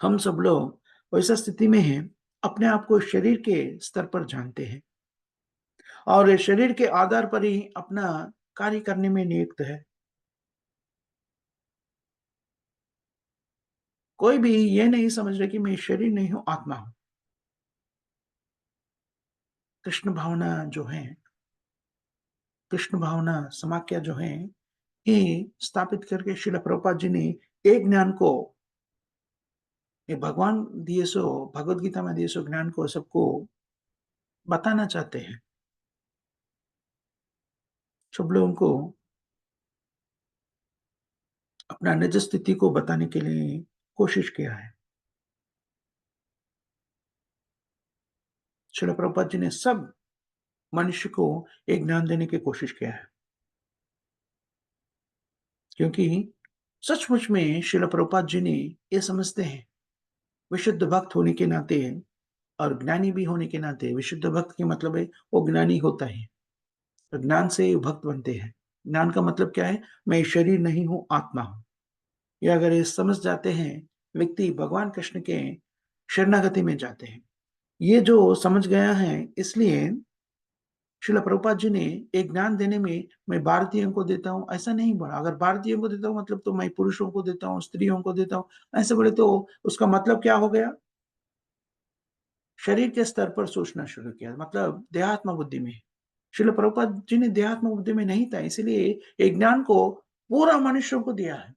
हम सब लोग वैसा स्थिति में हैं, अपने आप को शरीर के स्तर पर जानते हैं और ये शरीर के आधार पर ही अपना कार्य करने में नियुक्त है। कोई भी ये नहीं समझ रहा कि मैं शरीर नहीं हूँ, आत्मा हूँ। कृष्ण भावना जो है, कृष्ण भावना समाख्या जो है, ये स्थापित करके श्रील प्रभुपाद जी ने एक ज्ञान को, ये भगवान दिए सो भगवत गीता में दिए सो ज्ञान को सबको बताना चाहते हैं। सब लोगों को अपना निज स्थिति को बताने के लिए कोशिश किया है। श्रील प्रभुपाद जी ने सब मनुष्य को एक ज्ञान देने की कोशिश किया है। क्योंकि सचमुच में श्रील प्रभुपाद जी ने ये समझते हैं, विशुद्ध भक्त होने के नाते और ज्ञानी भी होने के नाते, विशुद्ध भक्त के मतलब है वो ज्ञानी होता है। तो ज्ञान से भक्त बनते हैं। ज्ञान का मतलब क्या है? मैं शरीर नहीं हूँ, आत्मा हूँ। ये अगर ये समझ जाते हैं, व्यक्ति भगवान कृष्ण के शरणागति में जाते हैं। ये जो समझ गया है, इसलिए श्रील प्रभुपाद जी ने एक ज्ञान देने में मैं भारतीयों को देता हूँ, ऐसा नहीं बोला। अगर भारतीयों को देता हूँ मतलब तो मैं पुरुषों को देता हूँ, स्त्रियों को देता हूँ, ऐसे बोले तो उसका मतलब क्या हो गया? शरीर के स्तर पर सोचना शुरू किया, मतलब देहात्म बुद्धि में। श्रील प्रभुपाद जी ने देहात्म बुद्धि में नहीं था, इसीलिए एक ज्ञान को पूरा मनुष्यों को दिया है।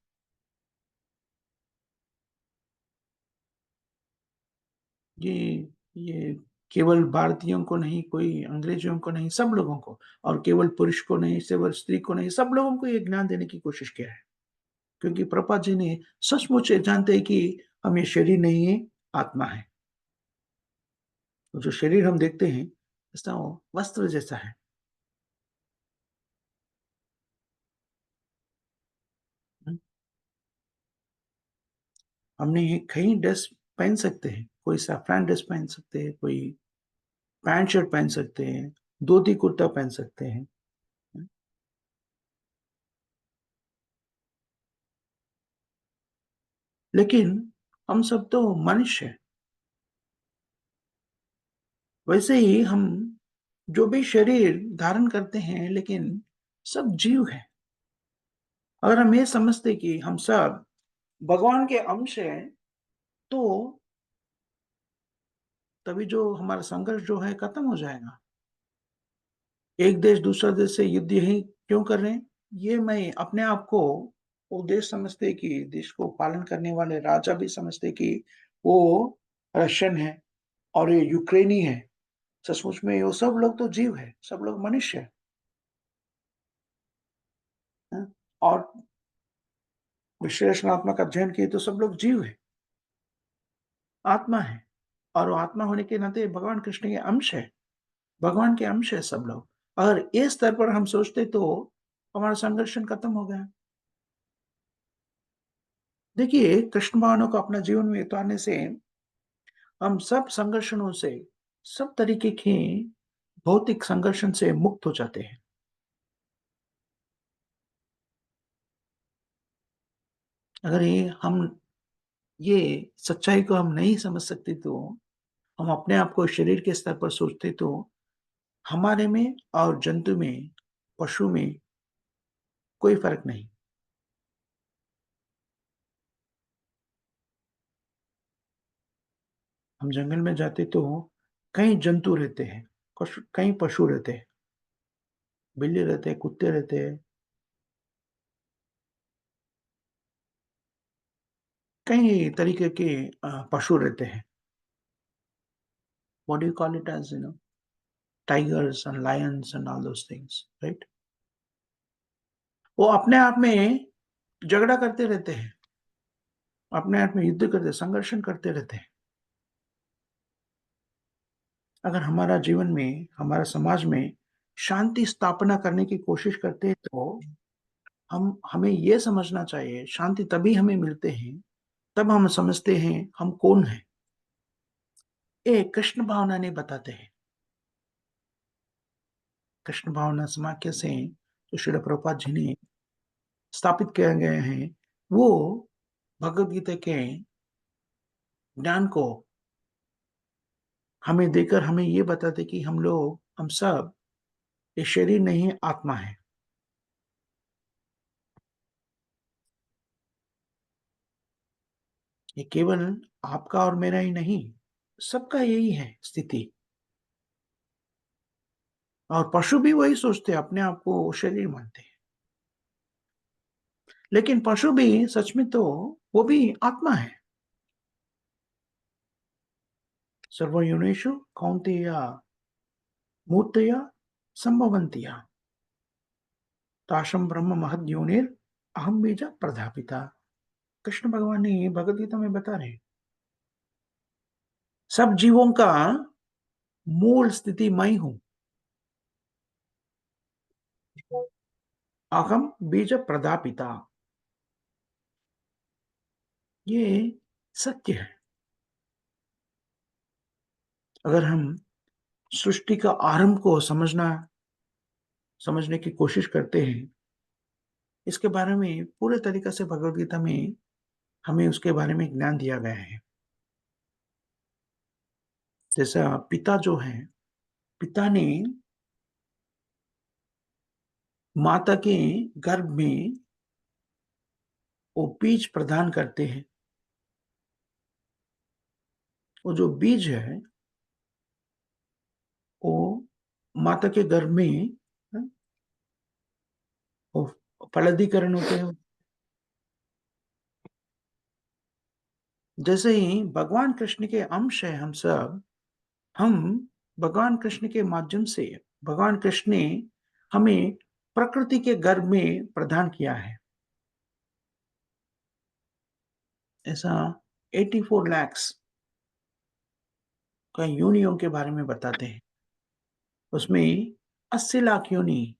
ये ये केवल भारतीयों को नहीं, कोई अंग्रेजों को नहीं, सब लोगों को, और केवल पुरुष को नहीं, केवल स्त्री को नहीं, सब लोगों को ये ज्ञान देने की कोशिश किया है। क्योंकि प्रभुपाद जी ने सचमुच ये जानते हैं कि हम ये शरीर नहीं है, आत्मा है। तो जो शरीर हम देखते हैं, ऐसा वो वस्त्र जैसा है। हुँ, हमने ये कई ड्रेस पहन सकते हैं, कोई सैफ़्रॉन ड्रेस पहन सकते हैं, कोई पैंट शर्ट पहन सकते हैं, धोती कुर्ता पहन सकते हैं। लेकिन हम सब तो मनुष्य हैं। वैसे ही हम जो भी शरीर धारण करते हैं, लेकिन सब जीव हैं। अगर हम ये समझते कि हम सब भगवान के अंश हैं, तो तभी जो हमारा संघर्ष जो है खत्म हो जाएगा। एक देश दूसरा देश से युद्ध ही क्यों कर रहे हैं? ये मैं अपने आप को वो देश समझते कि देश को पालन करने वाले राजा भी समझते कि वो रशियन है और ये यूक्रेनी है। सचमुच में वो सब लोग तो जीव है, सब लोग मनुष्य हैं। और विश्लेषणात्मक अध्ययन किए तो सब लोग जीव है, आत्मा है, और वो आत्मा होने के नाते भगवान कृष्ण के अंश है, भगवान के अंश है सब लोग। अगर इस स्तर पर हम सोचते तो हमारा संघर्षण खत्म हो गया। देखिए, कृष्ण भगवान को अपना जीवन में उतारने से हम सब संघर्षणों से, सब तरीके के भौतिक संघर्षण से मुक्त हो जाते हैं। अगर ये सच्चाई को हम नहीं समझ सकते तो हम अपने आप को शरीर के स्तर पर सोचते तो हमारे में और जंतु में, पशु में कोई फ़र्क नहीं। हम जंगल में जाते तो कई जंतु रहते हैं, कई पशु रहते हैं, बिल्ली रहते हैं, कुत्ते रहते हैं, कई तरीके के पशु रहते हैं। What do you call it as tigers and lions and all those things, right? वो अपने आप में झगड़ा करते रहते हैं, अपने आप में युद्ध करते, संघर्षण करते रहते हैं। अगर हमारा जीवन में, हमारा समाज में शांति स्थापना करने की कोशिश करते हैं, तो हमें ये समझना चाहिए, शांति तभी हमें मिलते हैं, तब हम समझते हैं हम कौन हैं। ये कृष्ण भावना ने बताते हैं। कृष्ण भावना समाख्या से जो श्रील प्रभुपाद जी ने स्थापित किए गए हैं, वो भगवद गीता के ज्ञान को हमें देकर हमें ये बताते कि हम सब ये शरीर नहीं आत्मा है। ये केवल आपका और मेरा ही नहीं, सबका यही है स्थिति। और पशु भी वही सोचते हैं, अपने आप को शरीर मानते हैं। लेकिन पशु भी सच में तो वो भी आत्मा है। सर्वयोनिषु कौन्तेय मूर्तया संभवन्तिया ताशम ब्रह्म महद योनिर अहम बीज प्रजापिता। कृष्ण भगवान ने भगवद गीता में बता रहे हैं, सब जीवों का मूल स्थिति मैं हूं। अहम बीज प्रदापिता, ये सत्य है। अगर हम सृष्टि का आरंभ को समझने की कोशिश करते हैं, इसके बारे में पूरे तरीके से भगवद गीता में हमें उसके बारे में ज्ञान दिया गया है। जैसा पिता जो है, पिता ने माता के गर्भ में वो बीज प्रदान करते हैं। वो जो बीज है, वो माता के गर्भ में वो फलदीकरण होते हैं। जैसे ही भगवान कृष्ण के अंश है हम सब, हम भगवान कृष्ण के माध्यम से, भगवान कृष्ण ने हमें प्रकृति के गर्भ में प्रदान किया है। ऐसा 84 lakhs का योनियों के बारे में बताते हैं। उसमें 80 लाख योनि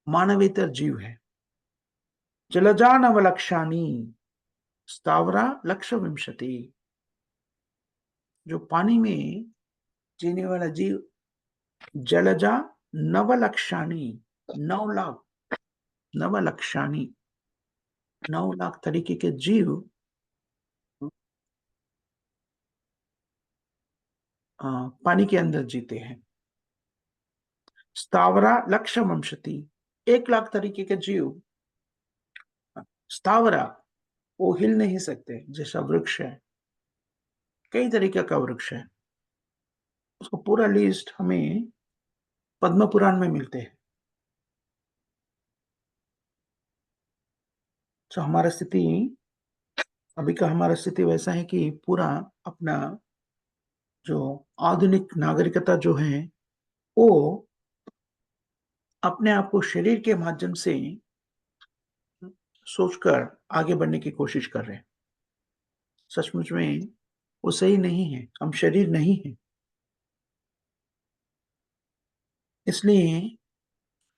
मानवेतर जीव है। जलजानवलक्षानी स्थावरा लक्ष विंशति, जो पानी में जीने वाला जीव, जलजा नवलक्षानी, 9 लाख, नवलक्षानी, 9 लाख तरीके के जीव पानी के अंदर जीते हैं। स्थावरा लक्ष्य वंशति, 1 लाख तरीके के जीव स्थावरा, वो हिल नहीं सकते, जैसा वृक्ष है, कई तरीके का वृक्ष है। उसको पूरा लिस्ट हमें पद्म पुराण में मिलते हैं। तो हमारा स्थिति वैसा है कि पूरा अपना जो आधुनिक नागरिकता जो है, वो अपने आप को शरीर के माध्यम से सोचकर आगे बढ़ने की कोशिश कर रहे हैं। सचमुच में वो सही नहीं है, हम शरीर नहीं हैं। इसलिए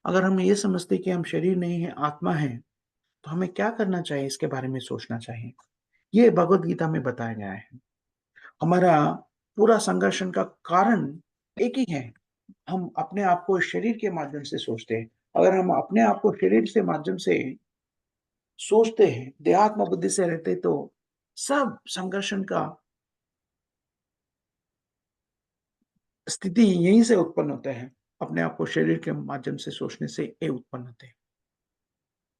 अगर हम ये समझते कि हम शरीर नहीं है, आत्मा है, तो हमें क्या करना चाहिए, इसके बारे में सोचना चाहिए। ये भगवद गीता में बताया गया है। हमारा पूरा संघर्षण का कारण एक ही है, हम अपने आप को शरीर के माध्यम से सोचते हैं। अगर हम अपने आप को शरीर से माध्यम से सोचते हैं, देहात्म बुद्धि से रहते, तो सब संघर्षण का स्थिति यहीं से उत्पन्न होता है। अपने आप को शरीर के माध्यम से सोचने से ये उत्पन्न होते हैं।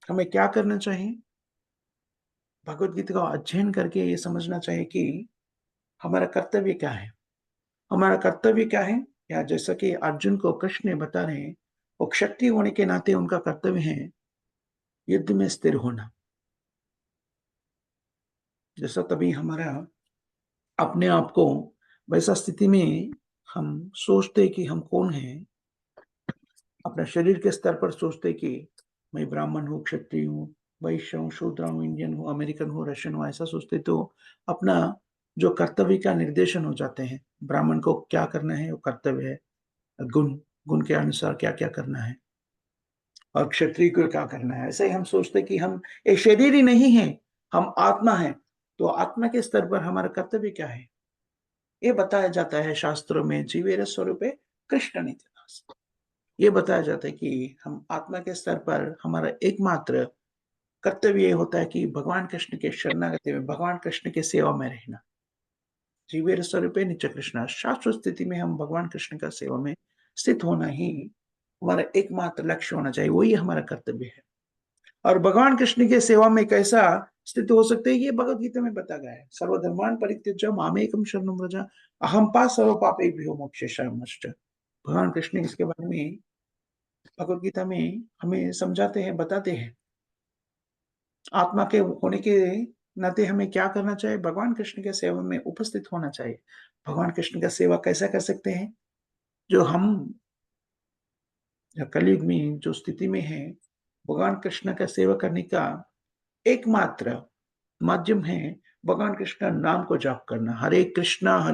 हमें क्या करना चाहिए? भगवद गीता का अध्ययन करके ये समझना चाहिए कि हमारा कर्तव्य क्या है। हमारा कर्तव्य क्या है? या जैसा कि अर्जुन को कृष्ण ने बता रहे हैं, वो क्षत्रिय होने के नाते उनका कर्तव्य है युद्ध में स्थिर होना। जैसा तभी हमारा अपने आप को वैसा स्थिति में हम सोचते कि हम कौन हैं, अपने शरीर के स्तर पर सोचते कि मैं ब्राह्मण हूँ, क्षत्रिय हूँ, वैश्य हूँ, शूद्र हूँ, इंडियन हूँ, अमेरिकन हूँ, रशियन हूँ, ऐसा सोचते तो अपना जो कर्तव्य का निर्देशन हो जाते हैं। ब्राह्मण को क्या करना है वो कर्तव्य है, गुण गुण के अनुसार क्या-क्या करना है और क्षत्रिय को क्या करना है। ऐसे ही हम सोचते हैं कि हम एक शरीर ही नहीं हैं, हम आत्मा हैं, तो आत्मा के स्तर पर हमारा कर्तव्य क्या है? ये बताया जाता है शास्त्रों में जीवेर स्वरूपे कृष्ण नित्यानंद। ये बताया जाता है कि हम आत्मा के स्तर पर हमारा एकमात्र कर्तव्य ये होता है कि भगवान कृष्ण के शरणागति में, भगवान कृष्ण की सेवा में रहना। जीवेर स्वरूपे नित्य कृष्णा, शाश्वत स्थिति में हम भगवान कृष्ण का सेवा में स्थित होना ही हमारा एकमात्र लक्ष्य होना चाहिए, वही हमारा कर्तव्य है। और भगवान कृष्ण की सेवा में कैसा स्थित हो सकते हैं, ये भगवत गीता में बताया गया है। सर्वधर्मान् परित्यज्य मामेकं शरणं व्रज, अहं सर्व पापेभ्यो मोक्षयिष्यामि। भगवान कृष्ण इसके बारे में भगवत गीता में हमें समझाते हैं, बताते हैं। आत्मा के होने के नाते हमें क्या करना चाहिए? भगवान कृष्ण के सेवा में उपस्थित होना चाहिए। भगवान कृष्ण का सेवा कैसा कर सकते हैं? जो हम कलयुग में जो स्थिति में हैं, भगवान कृष्ण का सेवा करने का एकमात्र माध्यम है भगवान कृष्ण नाम को जाप करना। हरे कृष्णा,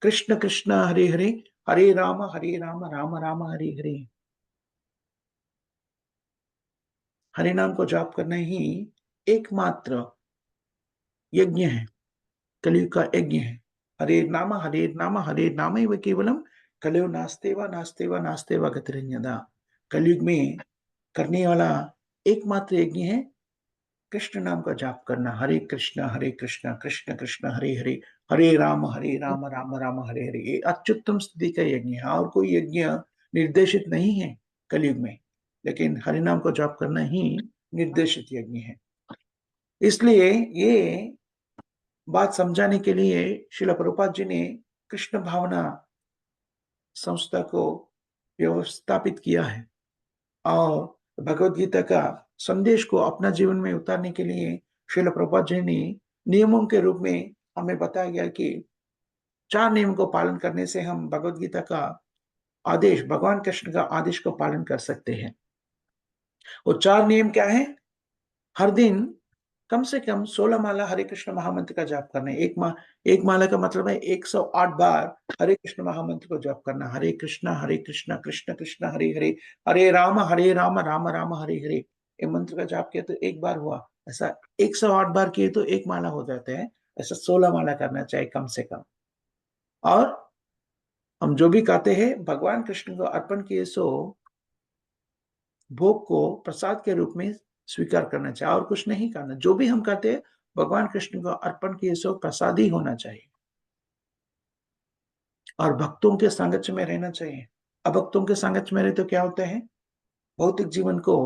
कृष्ण कृष्ण हरे हरे, हरे राम, राम राम हरे हरे। हरे नाम को जाप करना ही एकमात्र यज्ञ है, कलयुग का यज्ञ है। हरे नाम हरे नामैव केवलम, कलौ नास्तेव गतिरन्यथा। कलयुग में करने वाला एकमात्र यज्ञ है कृष्ण नाम का जाप करना। हरे कृष्ण, कृष्ण कृष्ण हरे हरे, हरे राम, राम राम हरे हरे। ये अत्युत्तम स्थिति का यज्ञ है और कोई यज्ञ निर्देशित नहीं है कलयुग में, लेकिन हरि नाम को जाप करना ही निर्देशित यज्ञ है। इसलिए ये बात समझाने के लिए श्रील प्रभुपाद जी ने कृष्ण भावना संस्था को व्यवस्थापित किया है और भगवत गीता का संदेश को अपना जीवन में उतारने के लिए श्रील प्रभुपाद जी ने नियमों के रूप में हमें बताया गया कि 4 नियम को पालन करने से हम भगवत गीता का आदेश, भगवान कृष्ण का आदेश को पालन कर सकते हैं। वो 4 नियम क्या हैं? हर दिन कम से कम 16 माला हरे कृष्ण महामंत्र का जाप करना है। एक माला का मतलब है 108 बार हरे कृष्ण महामंत्र को जाप करना। हरे कृष्ण, कृष्ण कृष्ण हरे हरे, हरे राम, राम राम हरे हरे। ये मंत्र का जाप किया तो एक बार हुआ। ऐसा 108 बार किए तो एक माला हो जाता है। ऐसा 16 माला करना चाहिए कम से कम। और हम जो भी खाते हैं भगवान कृष्ण को अर्पण किए सो भोग को प्रसाद के रूप में स्वीकार करना चाहिए और कुछ नहीं करना। जो भी हम खाते हैं भगवान कृष्ण को अर्पण किए सो प्रसाद ही होना चाहिए और भक्तों के सांगत्य में रहना चाहिए। अभक्तों के सांगत्य में रहे तो क्या होता है? भौतिक जीवन को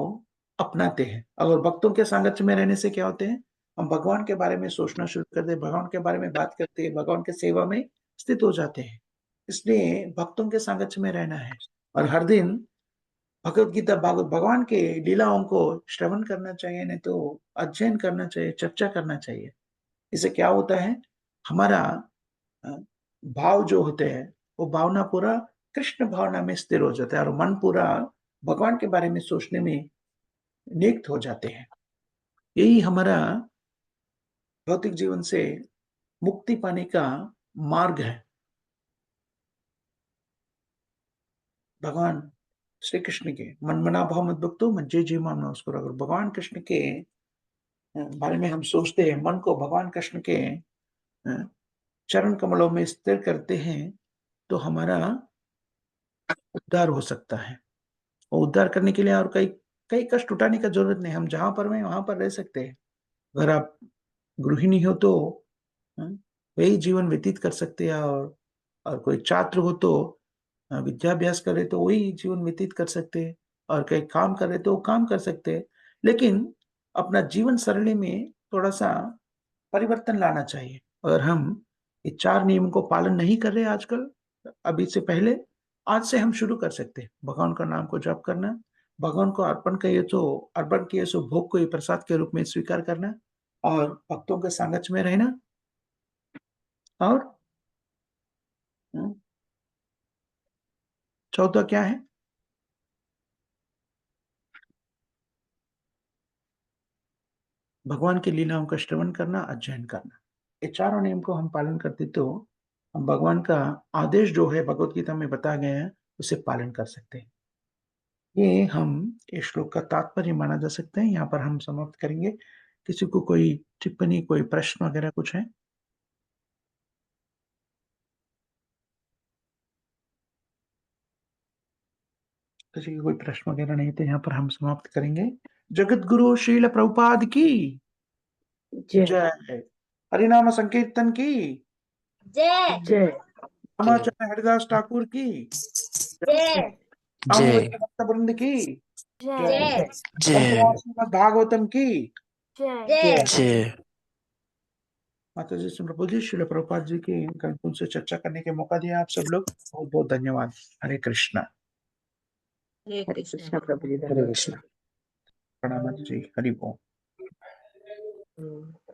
अपनाते हैं। अगर भक्तों के सांगत्य में रहने से क्या होते हैं? हम भगवान के बारे में सोचना शुरू करते हैं, भगवान के बारे में बात करते हैं, भगवान की सेवा में स्थित हो जाते हैं। इसलिए भक्तों के सांगत्य में रहना है और हर दिन भगवत गीता भगवान के लीलाओं को श्रवण करना चाहिए, नहीं तो अध्ययन करना चाहिए, चर्चा करना चाहिए। इससे क्या होता है? हमारा अ, भाव जो होते हैं, वो भावना पूरा कृष्ण भावना में स्थिर हो जाता है और मन पूरा भगवान के बारे में सोचने में नियुक्त हो जाते हैं। यही हमारा भौतिक जीवन से मुक्ति पाने का मार्ग है। भगवान श्री कृष्ण के मन मना भाव मत भक्तो मज्जे जी माम नमस्कार। अगर भगवान कृष्ण के बारे में हम सोचते हैं, मन को भगवान कृष्ण के अ, चरण कमलों में स्थिर करते हैं, तो हमारा उद्धार हो सकता है। और उद्धार करने के लिए और कई कई कष्ट उठाने का ज़रूरत नहीं, हम जहाँ पर हैं, वहाँ पर रह सकते हैं। अगर आप गृहिणी हो तो अ, वही जीवन व्यतीत कर सकते हैं और कोई छात्र हो तो विद्याभ्यास कर रहे तो वही जीवन व्यतीत कर सकते हैं और कहीं काम कर रहे तो वो काम कर सकते हैं। लेकिन अपना जीवन शैली में थोड़ा-सा परिवर्तन लाना चाहिए। अगर हम ये 4 नियमों को पालन नहीं कर रहे आजकल, अभी से पहले, आज से हम शुरू कर सकते हैं। भगवान का नाम को जप करना, भगवान को अर्पण किए सो भोग को ही प्रसाद के रूप में स्वीकार करना और भक्तों के सांगत्य में रहना और चौथा क्या है? भगवान की लीलाओं का श्रवण करना, अध्ययन करना। ये चारों नियम को हम पालन करते तो हम भगवान का आदेश जो है भगवत गीता में बताया गया है, उसे पालन कर सकते हैं। ये हम इस श्लोक का तात्पर्य माना जा सकता है, यहाँ पर हम समाप्त करेंगे। किसी को कोई टिप्पणी, कोई प्रश्न वगैरह कुछ है? किसी को कोई प्रश्न वगैरह नहीं तो यहाँ पर हम समाप्त करेंगे। जगत गुरु श्रील प्रभुपाद की जय जय। हरिनाम संकीर्तन की जय जय रामाचार्य हरिदास ठाकुर की जय सामूहिक जय भक्त वृंद की जय जय श्रीमद भागवतम की जय जय। माता जी से प्रभु जी श्रील प्रभुपाद जी की उनसे चर्चा करने के मौका दिया आप सब लोग बहुत बहुत धन्यवाद। हरे कृष्णा। हरे हरे कृष्ण। कृष्णा प्रभु जी हरे धन्यवाद। कृष्ण। प्रणाम जी। हरि बोल। हम्म।